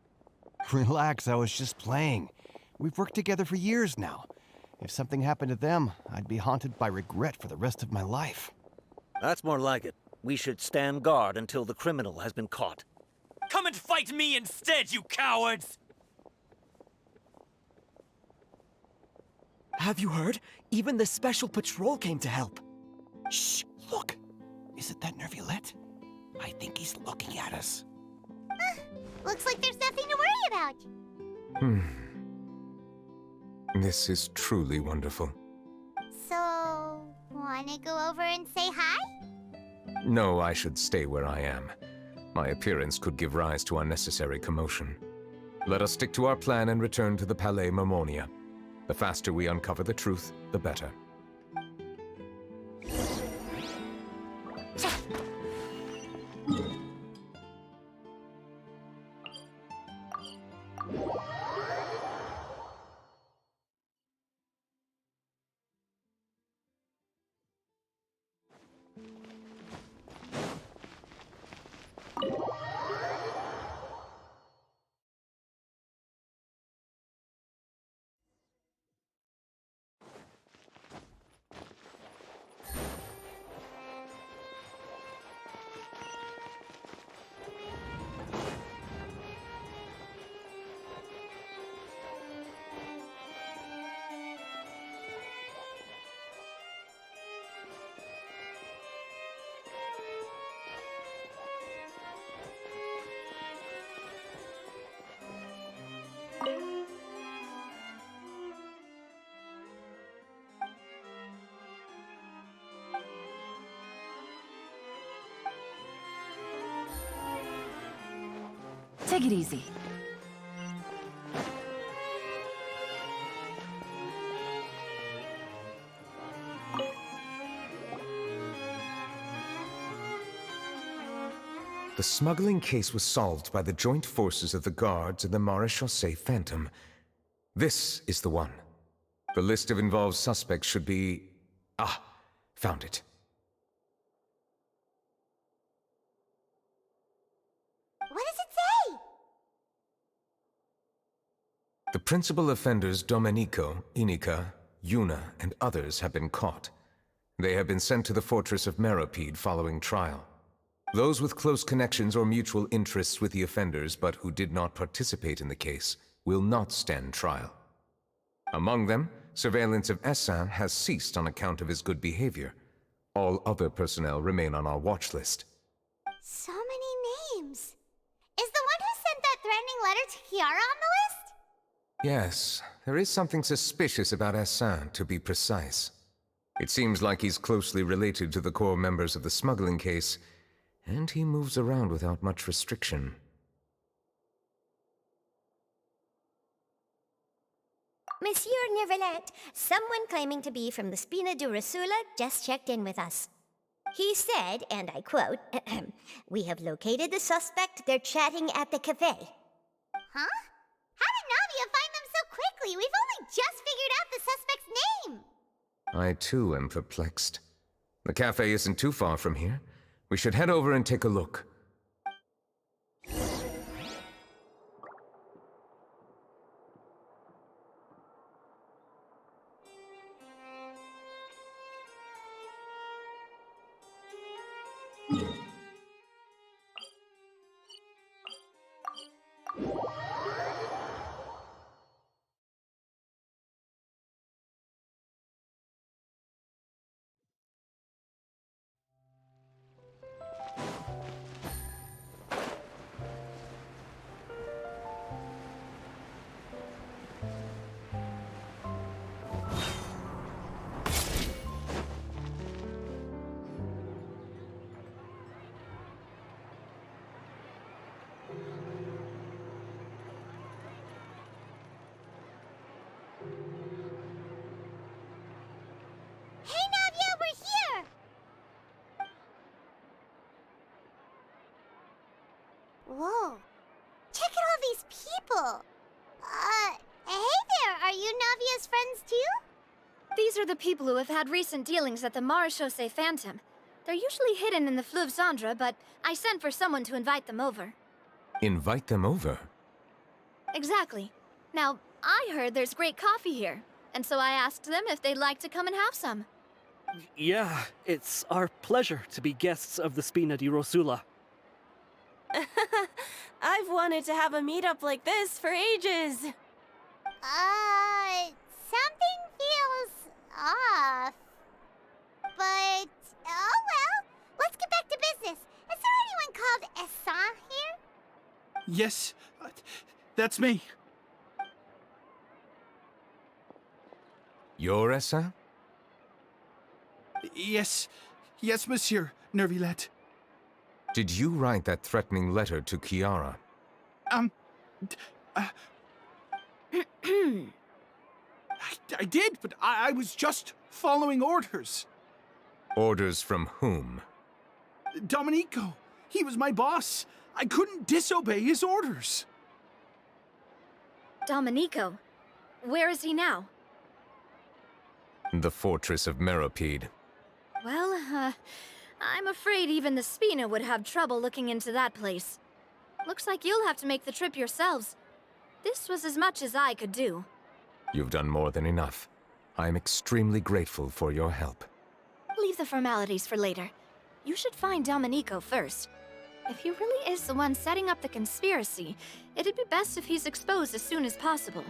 Relax, I was just playing. We've worked together for years now. If something happened to them, I'd be haunted by regret for the rest of my life. That's more like it. We should stand guard until the criminal has been caught. Come and fight me instead, you cowards! Have you heard? Even the Special Patrol came to help. Shh, look. Is it that Neuvillette? I think he's looking at us. Looks like there's nothing to worry about. This is truly wonderful. So, wanna go over and say hi? No, I should stay where I am. My appearance could give rise to unnecessary commotion. Let us stick to our plan and return to the Palais Mermonia. The faster we uncover the truth, the better. Take it easy. The smuggling case was solved by the joint forces of the guards and the Maréchaussée Phantom. This is the one. The list of involved suspects should be... Ah, found it. What does it say? The principal offenders Dominico, Inika, Yuna, and others have been caught. They have been sent to the fortress of Meropide following trial. Those with close connections or mutual interests with the offenders but who did not participate in the case will not stand trial. Among them, surveillance of Essin has ceased on account of his good behavior. All other personnel remain on our watch list. So many names. Is the one who sent that threatening letter to Kiara on the list? Yes, there is something suspicious about Essin, to be precise. It seems like he's closely related to the core members of the smuggling case, and he moves around without much restriction. Monsieur Neuvillette, someone claiming to be from the Spina di Rosula just checked in with us. He said, and I quote, "We have located the suspect. They're chatting at the cafe." Huh? How did Navia find them so quickly? We've only just figured out the suspect's name. I too am perplexed. The cafe isn't too far from here. We should head over and take a look. Hey, Navia, we're here! Whoa. Check out all these people. Hey there, are you Navia's friends too? These are the people who have had recent dealings at the Maréchaussée Phantom. They're usually hidden in the Fleuve Cendre, but I sent for someone to invite them over. Invite them over? Exactly. Now, I heard there's great coffee here, and so I asked them if they'd like to come and have some. Yeah, it's our pleasure to be guests of the Spina di Rosula. I've wanted to have a meetup like this for ages. Something feels off. But, oh well. Let's get back to business. Is there anyone called Essin here? Yes, that's me. You're Essin? Yes, monsieur Neuvillette. Did you write that threatening letter to Kiara? I did, but I was just following orders. Orders from whom? Dominico. He was my boss. I couldn't disobey his orders. Dominico? Where is he now? The fortress of Meropide. Well, I'm afraid even the Spina would have trouble looking into that place. Looks like you'll have to make the trip yourselves. This was as much as I could do. You've done more than enough. I'm extremely grateful for your help. Leave the formalities for later. You should find Dominico first. If he really is the one setting up the conspiracy, it'd be best if he's exposed as soon as possible.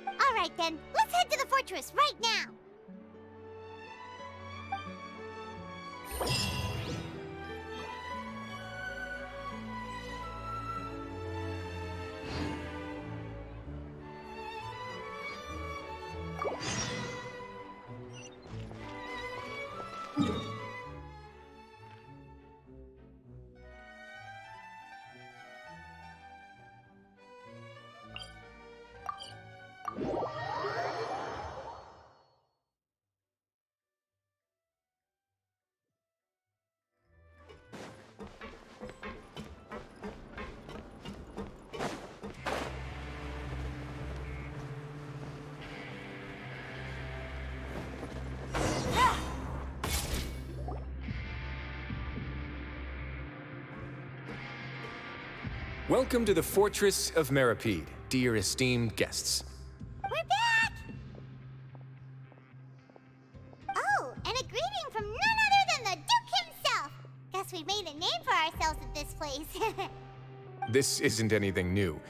All right then, let's head to the fortress right now. Welcome to the Fortress of Meripede, dear esteemed guests. We're back! Oh, and a greeting from none other than the Duke himself! Guess we made a name for ourselves at this place. This isn't anything new.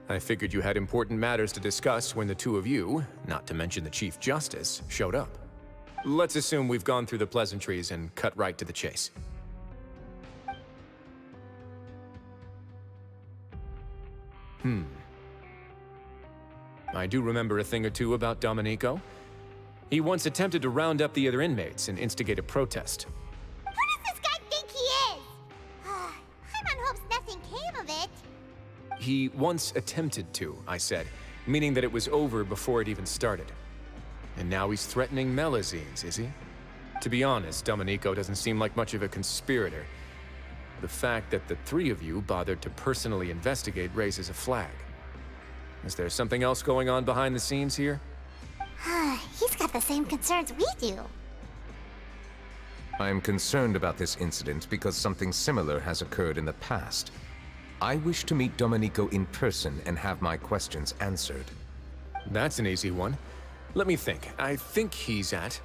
I figured you had important matters to discuss when the two of you, not to mention the Chief Justice, showed up. Let's assume we've gone through the pleasantries and cut right to the chase. I do remember a thing or two about Dominico. He once attempted to round up the other inmates and instigate a protest. Who does this guy think he is? Paimon hopes nothing came of it. He once attempted to, I said, meaning that it was over before it even started. And now he's threatening Melusines, is he? To be honest, Dominico doesn't seem like much of a conspirator. The fact that the three of you bothered to personally investigate raises a flag. Is there something else going on behind the scenes here? He's got the same concerns we do. I am concerned about this incident because something similar has occurred in the past. I wish to meet Dominico in person and have my questions answered. That's an easy one. Let me think. I think he's at...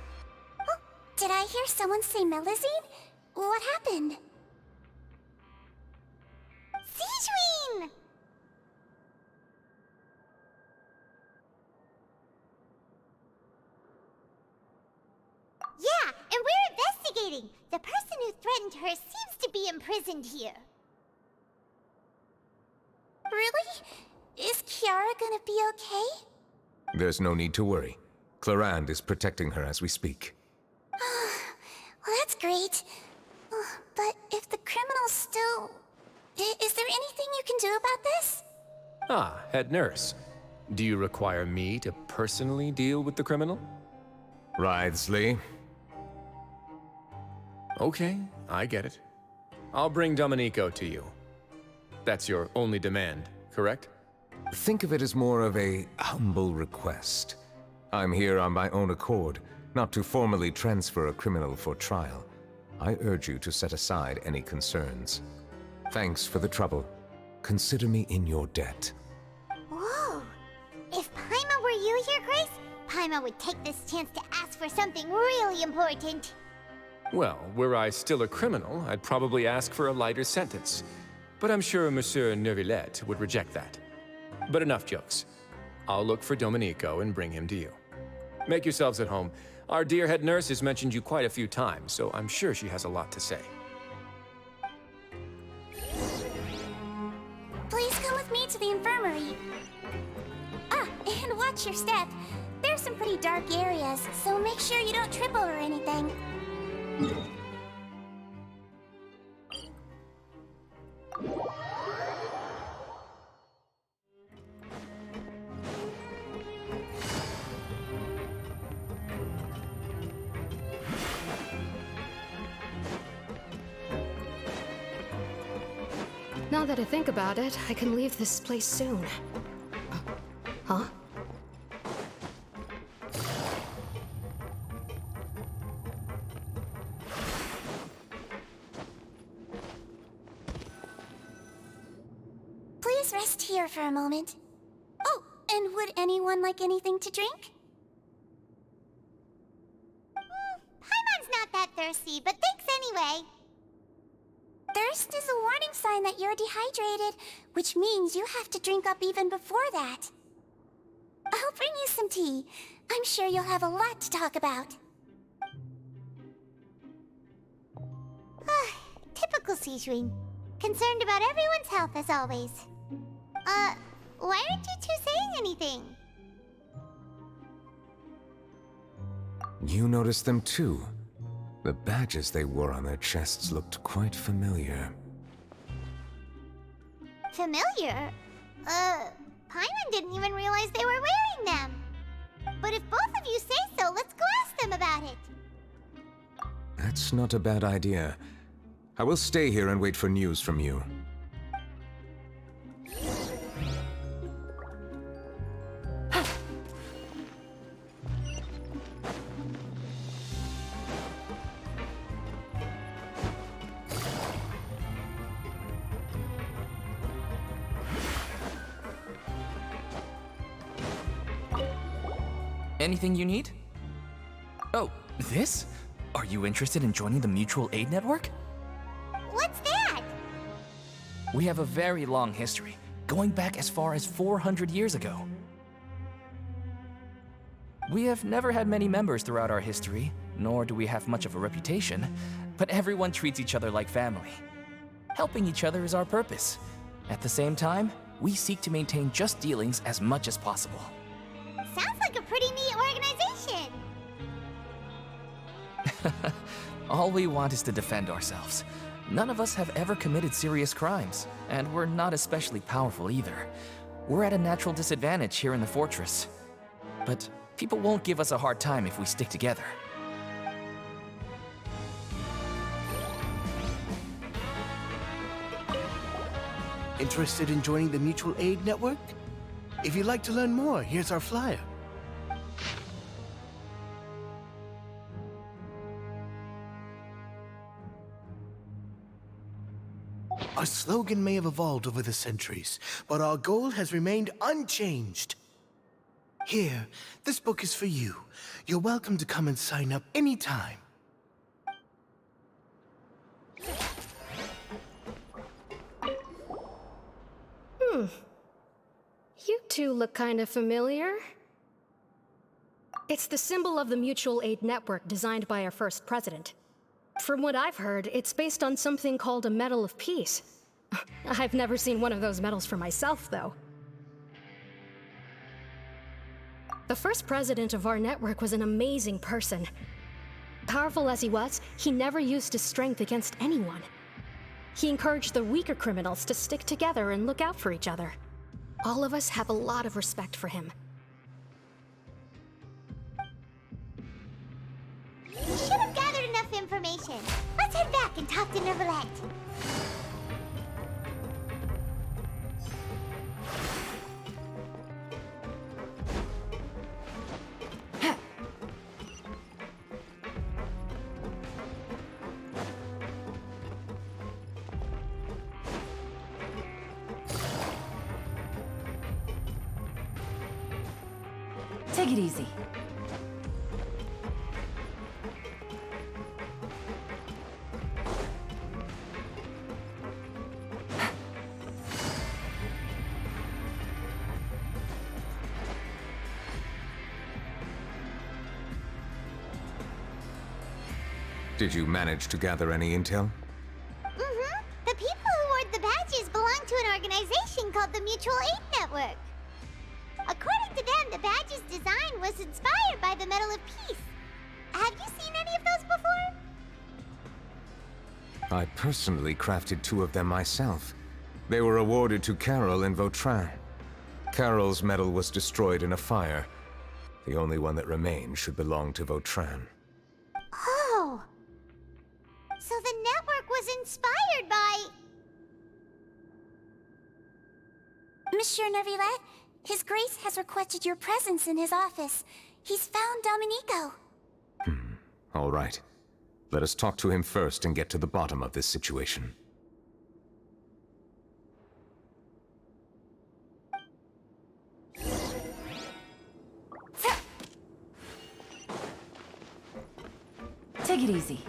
Oh, did I hear someone say Melusine? What happened? Sijuin! Yeah, and we're investigating. The person who threatened her seems to be imprisoned here. Really? Is Kiara gonna be okay? There's no need to worry. Clarande is protecting her as we speak. Well, that's great. But if the criminal's still... Is there anything you can do about this? Ah, head nurse. Do you require me to personally deal with the criminal? Wriothesley. Okay, I get it. I'll bring Dominico to you. That's your only demand, correct? Think of it as more of a humble request. I'm here on my own accord, not to formally transfer a criminal for trial. I urge you to set aside any concerns. Thanks for the trouble. Consider me in your debt. Whoa! If Paimon were you here, Grace, Paimon would take this chance to ask for something really important. Well, were I still a criminal, I'd probably ask for a lighter sentence. But I'm sure Monsieur Neuvillette would reject that. But enough jokes. I'll look for Dominico and bring him to you. Make yourselves at home. Our dear head nurse has mentioned you quite a few times, so I'm sure she has a lot to say. Please come with me to the infirmary. Ah, and watch your step. There's some pretty dark areas, so make sure you don't trip over anything. Now that I think about it, I can leave this place soon. Huh? Please rest here for a moment. Oh, and would anyone like anything to drink? Paimon's not that thirsty, but thanks anyway. Thirst is a warning sign that you're dehydrated, which means you have to drink up even before that. I'll bring you some tea. I'm sure you'll have a lot to talk about. Typical Sijuin. Concerned about everyone's health as always. Why aren't you two saying anything? You noticed them too. The badges they wore on their chests looked quite familiar. Familiar? Paimon didn't even realize they were wearing them. But if both of you say so, let's go ask them about it. That's not a bad idea. I will stay here and wait for news from you. Anything you need? Oh, this? Are you interested in joining the Mutual Aid Network? What's that? We have a very long history, going back as far as 400 years ago. We have never had many members throughout our history, nor do we have much of a reputation, but everyone treats each other like family. Helping each other is our purpose. At the same time, we seek to maintain just dealings as much as possible. Sounds like a pretty neat organization. All we want is to defend ourselves. None of us have ever committed serious crimes, and we're not especially powerful either. We're at a natural disadvantage here in the fortress. But people won't give us a hard time if we stick together. Interested in joining the Mutual Aid Network? If you'd like to learn more, here's our flyer. Our slogan may have evolved over the centuries, but our goal has remained unchanged. Here, this book is for you. You're welcome to come and sign up anytime. You two look kind of familiar. It's the symbol of the Mutual Aid Network designed by our first president. From what I've heard, it's based on something called a Medal of Peace. I've never seen one of those medals for myself, though. The first president of our network was an amazing person. Powerful as he was, he never used his strength against anyone. He encouraged the weaker criminals to stick together and look out for each other. All of us have a lot of respect for him. We should have gathered enough information. Let's head back and talk to Neuvillette. Take it easy. Did you manage to gather any intel? The people who wore the badges belong to an organization called the Mutual Aid Network. According to them, the badge's design was inspired by the Medal of Peace. Have you seen any of those before? I personally crafted 2 of them myself. They were awarded to Carol and Vautrin. Carol's medal was destroyed in a fire. The only one that remained should belong to Vautrin. Oh! So the network was inspired by... Monsieur Neuvillette, His Grace has requested your presence in his office. He's found Dominico. All right. Let us talk to him first and get to the bottom of this situation. Take it easy.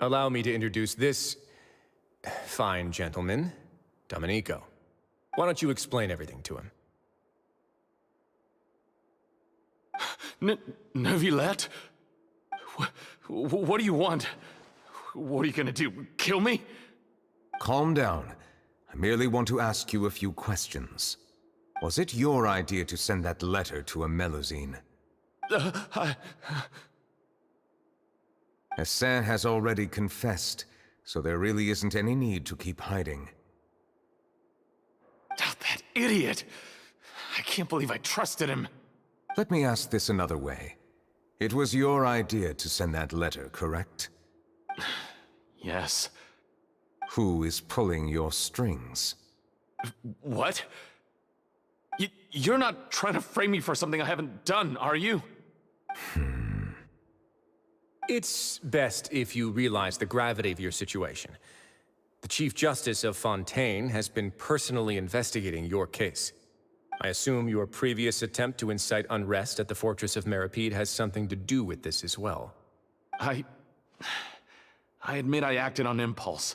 Allow me to introduce this fine gentleman, Dominico. Why don't you explain everything to him? Neuvillette? What do you want? What are you gonna do, kill me? Calm down. I merely want to ask you a few questions. Was it your idea to send that letter to a Melusine? Hassan has already confessed, so there really isn't any need to keep hiding. That Idiot! I can't believe I trusted him. Let me ask this another way. It was your idea to send that letter, correct? Yes. Who is pulling your strings? What? You're not trying to frame me for something I haven't done, are you? It's best if you realize the gravity of your situation. The Chief Justice of Fontaine has been personally investigating your case. I assume your previous attempt to incite unrest at the Fortress of Meropide has something to do with this as well. I admit I acted on impulse.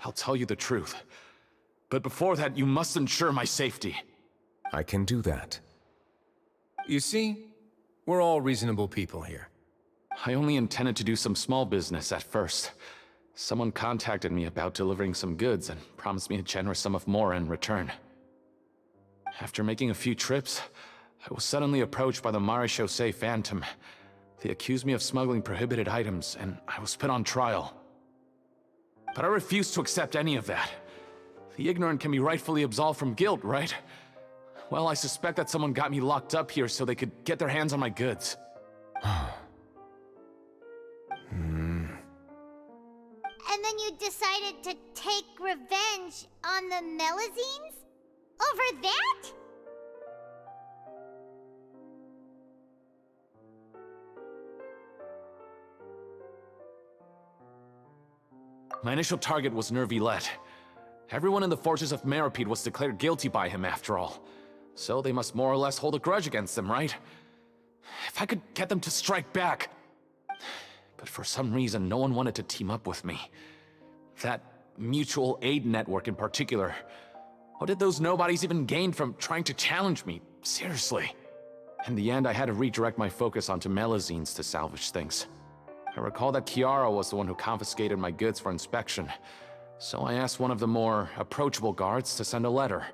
I'll tell you the truth. But before that, you must ensure my safety. I can do that. You see, we're all reasonable people here. I only intended to do some small business at first. Someone contacted me about delivering some goods and promised me a generous sum of more in return. After making a few trips, I was suddenly approached by the Marechaussee Phantom. They accused me of smuggling prohibited items, and I was put on trial. But I refused to accept any of that. The ignorant can be rightfully absolved from guilt, right? Well, I suspect that someone got me locked up here so they could get their hands on my goods. And then you decided to take revenge on the Melusines? Over that? My initial target was Neuvillette. Everyone in the Fortress of Meropide was declared guilty by him after all. So they must more or less hold a grudge against him, right? If I could get them to strike back. But for some reason, no one wanted to team up with me. That mutual aid network in particular. What did those nobodies even gain from trying to challenge me? Seriously. In the end, I had to redirect my focus onto Melusines to salvage things. I recall that Kiara was the one who confiscated my goods for inspection. So I asked one of the more approachable guards to send a letter,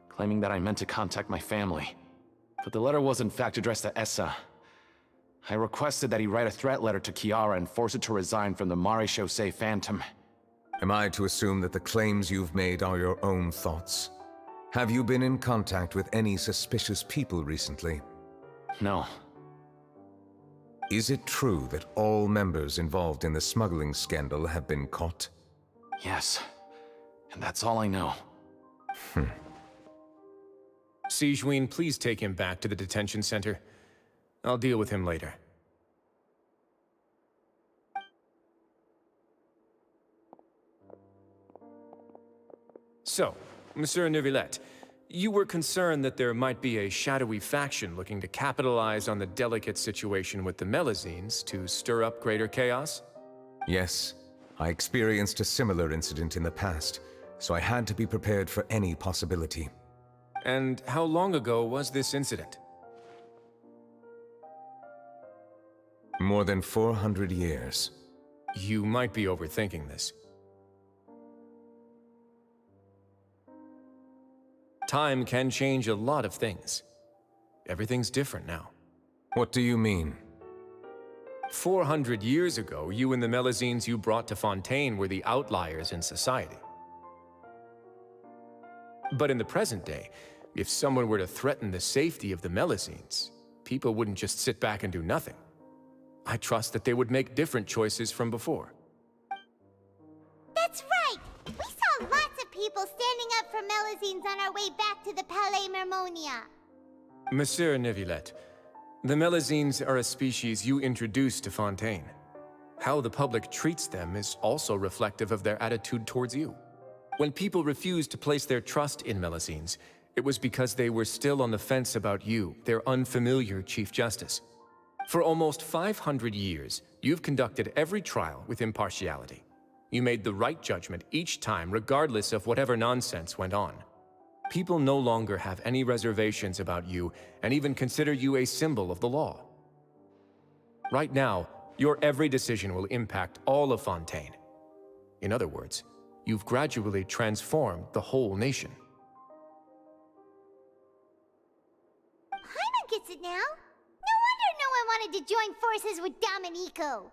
claiming that I meant to contact my family. But the letter was in fact addressed to Essa. I requested that he write a threat letter to Kiara and force it to resign from the Marechaussee Phantom. Am I to assume that the claims you've made are your own thoughts? Have you been in contact with any suspicious people recently? No. Is it true that all members involved in the smuggling scandal have been caught? Yes. And that's all I know. Sigewinne, please take him back to the detention center. I'll deal with him later. So, Monsieur Neuvillette, you were concerned that there might be a shadowy faction looking to capitalize on the delicate situation with the Melusines to stir up greater chaos? Yes. I experienced a similar incident in the past, so I had to be prepared for any possibility. And how long ago was this incident? More than 400 years. You might be overthinking this. Time can change a lot of things. Everything's different now. What do you mean? 400 years ago, you and the Melusines you brought to Fontaine were the outliers in society. But in the present day, if someone were to threaten the safety of the Melusines, people wouldn't just sit back and do nothing. I trust that they would make different choices from before. That's right! We saw lots of people standing up for Melusines on our way back to the Palais Mermonia. Monsieur Neuvillette, the Melusines are a species you introduced to Fontaine. How the public treats them is also reflective of their attitude towards you. When people refused to place their trust in Melusines, it was because they were still on the fence about you, their unfamiliar Chief Justice. For almost 500 years, you've conducted every trial with impartiality. You made the right judgment each time, regardless of whatever nonsense went on. People no longer have any reservations about you and even consider you a symbol of the law. Right now, your every decision will impact all of Fontaine. In other words, you've gradually transformed the whole nation. Paimon gets it now. No wonder no one wanted to join forces with Dominico.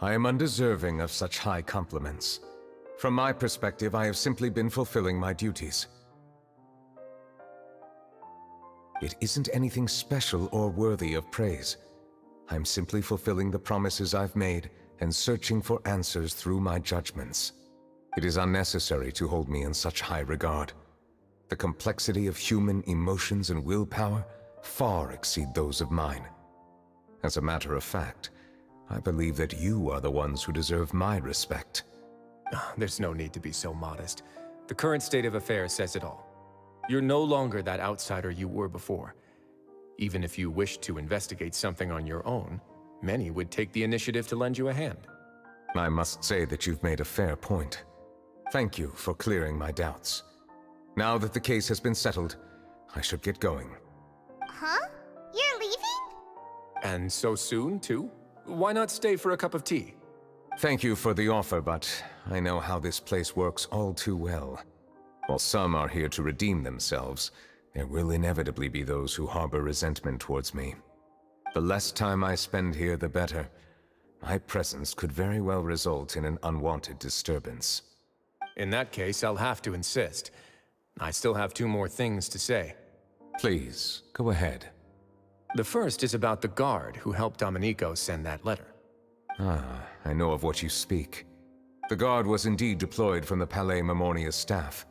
I am undeserving of such high compliments. From my perspective, I have simply been fulfilling my duties. It isn't anything special or worthy of praise. I'm simply fulfilling the promises I've made and searching for answers through my judgments. It is unnecessary to hold me in such high regard. The complexity of human emotions and willpower far exceed those of mine. As a matter of fact, I believe that you are the ones who deserve my respect. There's no need to be so modest. The current state of affairs says it all. You're no longer that outsider you were before. Even if you wished to investigate something on your own, many would take the initiative to lend you a hand. I must say that you've made a fair point. Thank you for clearing my doubts. Now that the case has been settled, I should get going. Huh? You're leaving? And so soon, too? Why not stay for a cup of tea? Thank you for the offer, but I know how this place works all too well. While some are here to redeem themselves, there will inevitably be those who harbor resentment towards me. The less time I spend here, the better. My presence could very well result in an unwanted disturbance. In that case, I'll have to insist. I still have 2 more things to say. Please, go ahead. The first is about the guard who helped Dominico send that letter. Ah, I know of what you speak. The guard was indeed deployed from the Palais Mermonia's staff.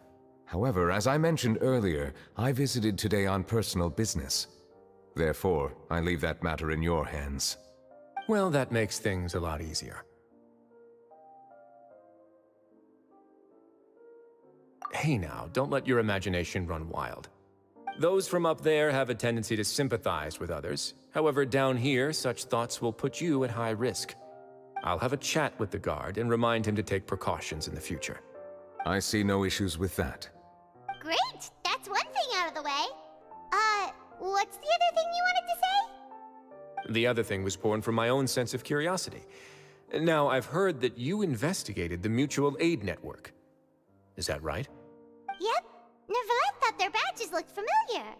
However, as I mentioned earlier, I visited today on personal business. Therefore, I leave that matter in your hands. Well, that makes things a lot easier. Hey now, don't let your imagination run wild. Those from up there have a tendency to sympathize with others. However, down here, such thoughts will put you at high risk. I'll have a chat with the guard and remind him to take precautions in the future. I see no issues with that. Great! That's one thing out of the way. What's the other thing you wanted to say? The other thing was born from my own sense of curiosity. Now, I've heard that you investigated the mutual aid network. Is that right? Yep. Neuvillette thought their badges looked familiar.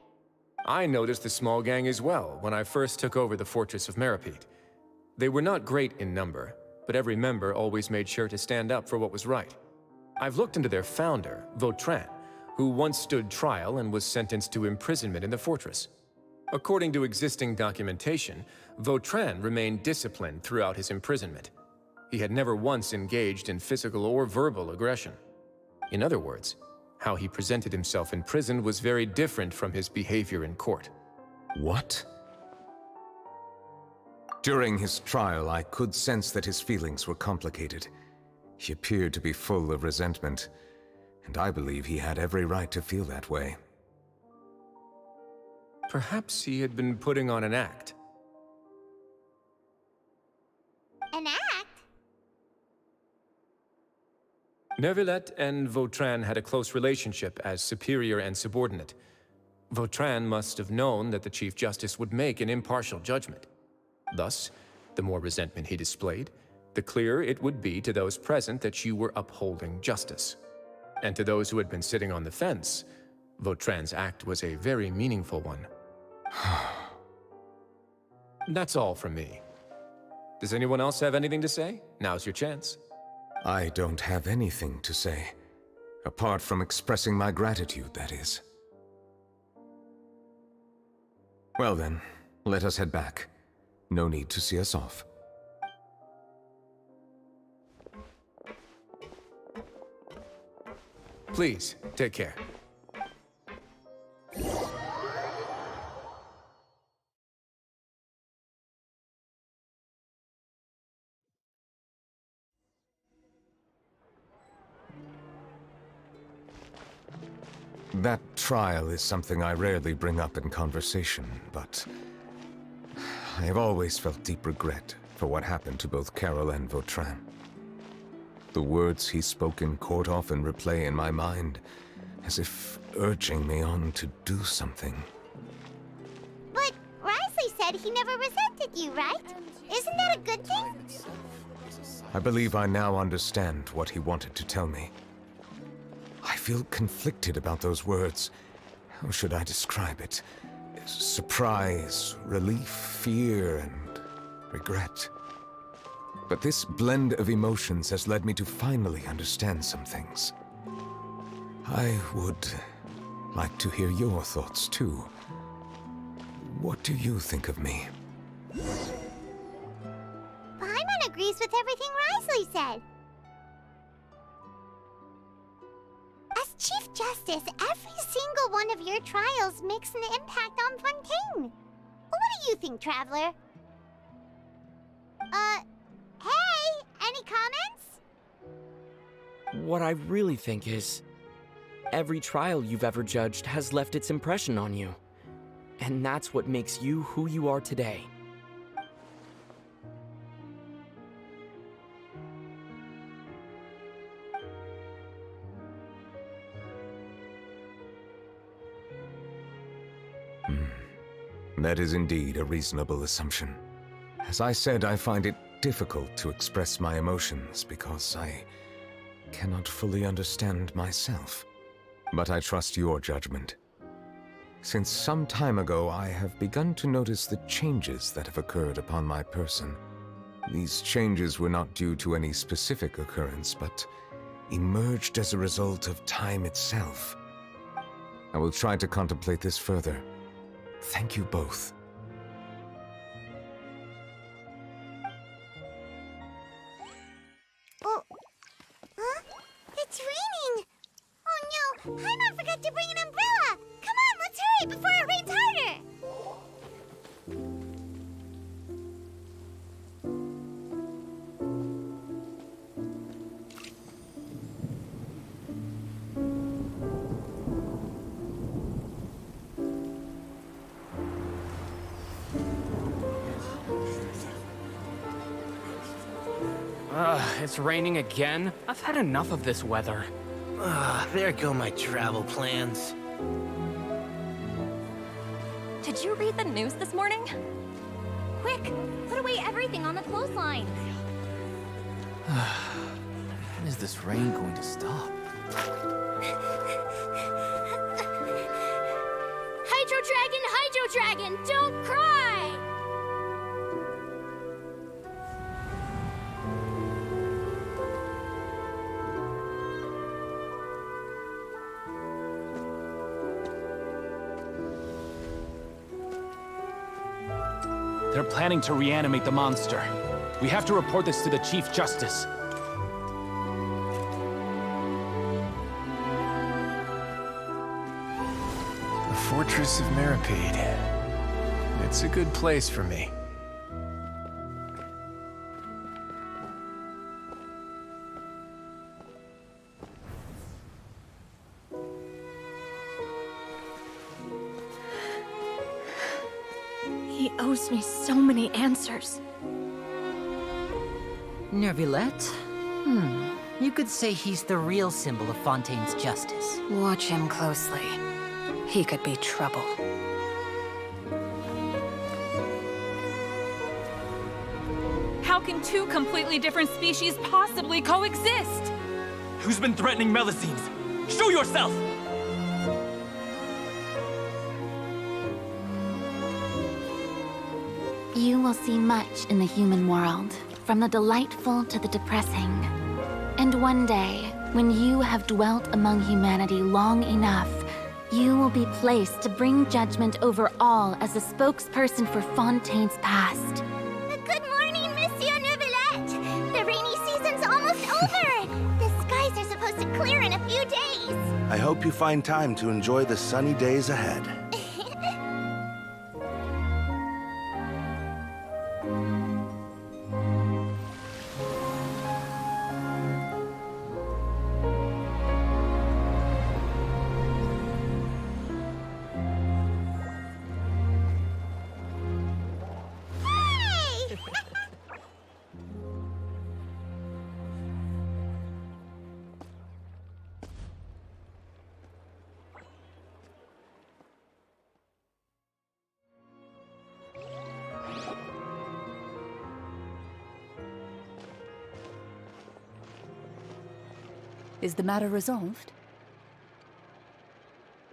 I noticed the small gang as well when I first took over the fortress of Meropide. They were not great in number, but every member always made sure to stand up for what was right. I've looked into their founder, Vautrin, who once stood trial and was sentenced to imprisonment in the fortress. According to existing documentation, Vautrin remained disciplined throughout his imprisonment. He had never once engaged in physical or verbal aggression. In other words, how he presented himself in prison was very different from his behavior in court. What? During his trial, I could sense that his feelings were complicated. He appeared to be full of resentment, and I believe he had every right to feel that way. Perhaps he had been putting on an act. An act? Neuvillette and Vautrin had a close relationship as superior and subordinate. Vautrin must have known that the Chief Justice would make an impartial judgment. Thus, the more resentment he displayed, the clearer it would be to those present that you were upholding justice. And to those who had been sitting on the fence, Vautrin's act was a very meaningful one. That's all from me. Does anyone else have anything to say? Now's your chance. I don't have anything to say. Apart from expressing my gratitude, that is. Well then, let us head back. No need to see us off. Please, take care. That trial is something I rarely bring up in conversation, but I have always felt deep regret for what happened to both Carol and Vautrin. The words he spoke in court often replay in my mind, as if urging me on to do something. But Wriothesley said he never resented you, right? Isn't that a good thing? I believe I now understand what he wanted to tell me. I feel conflicted about those words. How should I describe it? Surprise, relief, fear, and regret. But this blend of emotions has led me to finally understand some things. I would like to hear your thoughts, too. What do you think of me? Paimon agrees with everything Wriothesley said. As Chief Justice, every single one of your trials makes an impact on Fontaine. What do you think, Traveler? Hey, any comments? What I really think is, every trial you've ever judged has left its impression on you. And that's what makes you who you are today. That is indeed a reasonable assumption. As I said, I find it difficult to express my emotions because I cannot fully understand myself. But I trust your judgment. Since some time ago, I have begun to notice the changes that have occurred upon my person. These changes were not due to any specific occurrence, but emerged as a result of time itself. I will try to contemplate this further. Thank you both. Oh, huh? It's raining! Oh no, Paimon forgot to bring an umbrella! Come on, let's hurry before it rains harder! It's raining again? I've had enough of this weather. There go my travel plans. Did you read the news this morning? Quick, put away everything on the clothesline. When is this rain going to stop? Hydro Dragon, don't cry! They're planning to reanimate the monster. We have to report this to the Chief Justice. The Fortress of Meropide. It's a good place for me. He owes me so many answers. Neuvillette? You could say he's the real symbol of Fontaine's justice. Watch him closely. He could be trouble. How can two completely different species possibly coexist? Who's been threatening Melusines? Show yourself! You will see much in the human world, from the delightful to the depressing. And one day, when you have dwelt among humanity long enough, you will be placed to bring judgment over all as a spokesperson for Fontaine's past. Good morning, Monsieur Neuvillette! The rainy season's almost over! The skies are supposed to clear in a few days! I hope you find time to enjoy the sunny days ahead. Is the matter resolved?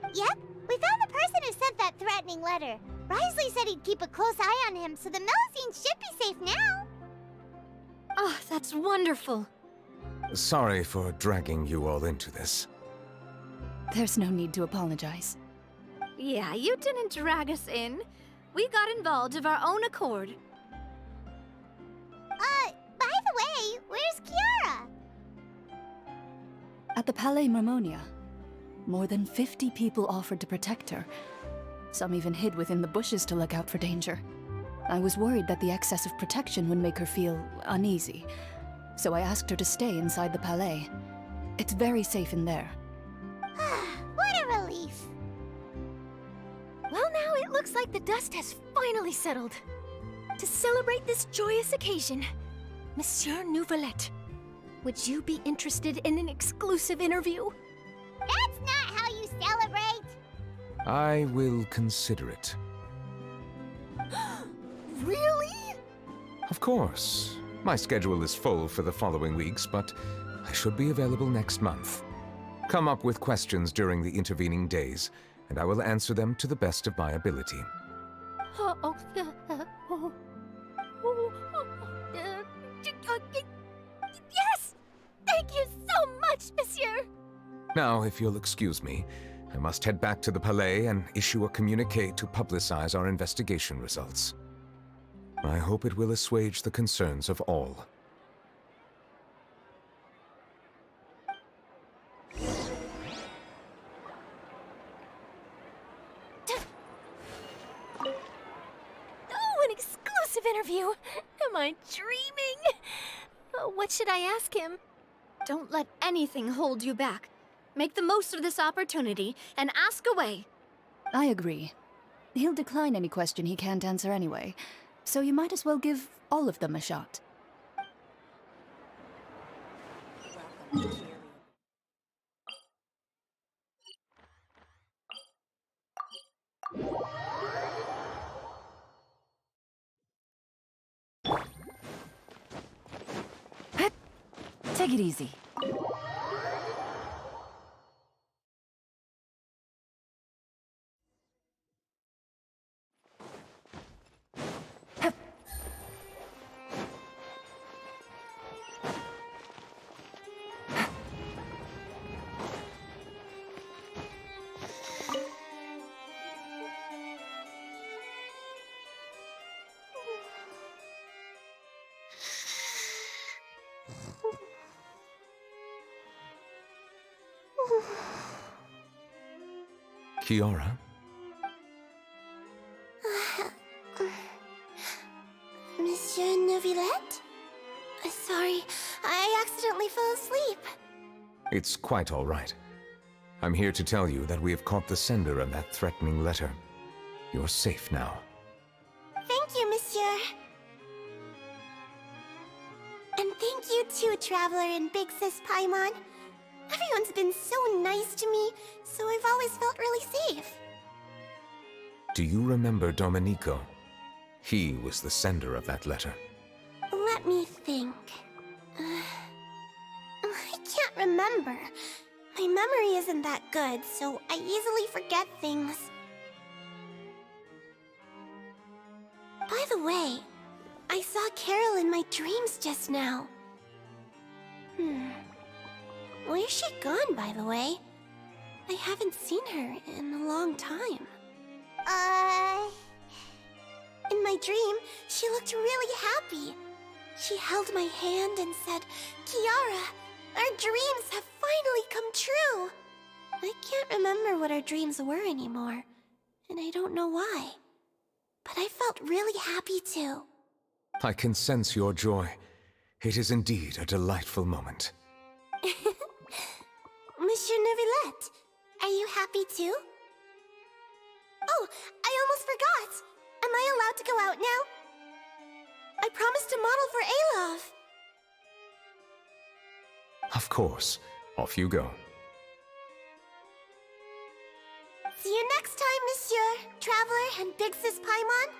Yep, we found the person who sent that threatening letter. Wriothesley said he'd keep a close eye on him, so the Melusines should be safe now. Oh, that's wonderful. Sorry for dragging you all into this. There's no need to apologize. Yeah, you didn't drag us in. We got involved of our own accord. By the way, where's Kiara? At the Palais Marmonia, more than 50 people offered to protect her. Some even hid within the bushes to look out for danger. I was worried that the excess of protection would make her feel uneasy, so I asked her to stay inside the Palais. It's very safe in there. What a relief. Well, now it looks like the dust has finally settled. To celebrate this joyous occasion, Monsieur Neuvillette, would you be interested in an exclusive interview? That's not how you celebrate. I will consider it. Really? Of course. My schedule is full for the following weeks, but I should be available next month. Come up with questions during the intervening days, and I will answer them to the best of my ability. Yes! Thank you so much, Monsieur! Now, if you'll excuse me, I must head back to the Palais and issue a communique to publicize our investigation results. I hope it will assuage the concerns of all. Oh, an exclusive interview! Am I dreaming? What should I ask him? Don't let anything hold you back. Make the most of this opportunity and ask away. I agree. He'll decline any question he can't answer anyway, so you might as well give all of them a shot. Take it easy. Kiara? Monsieur Neuvillette? Sorry, I accidentally fell asleep. It's quite all right. I'm here to tell you that we have caught the sender of that threatening letter. You're safe now. Thank you, Monsieur. And thank you too, Traveler and Big Sis Paimon. Everyone's been so nice to me, so I've always felt really safe. Do you remember Dominico? He was the sender of that letter. Let me think. I can't remember. My memory isn't that good, so I easily forget things. By the way, I saw Carol in my dreams just now. Where's she gone, by the way? I haven't seen her in a long time. In my dream, she looked really happy. She held my hand and said, "Kiara, our dreams have finally come true." I can't remember what our dreams were anymore, and I don't know why. But I felt really happy too. I can sense your joy. It is indeed a delightful moment. Monsieur Neuvillette, are you happy too? Oh, I almost forgot! Am I allowed to go out now? I promised to model for Alov. Of course. Off you go. See you next time, Monsieur, Traveler, and Big Sis Paimon.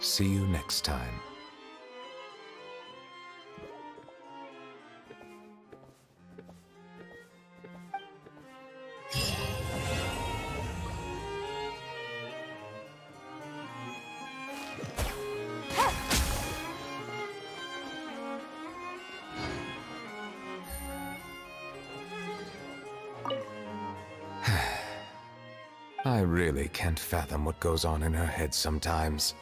See you next time. I really can't fathom what goes on in her head sometimes.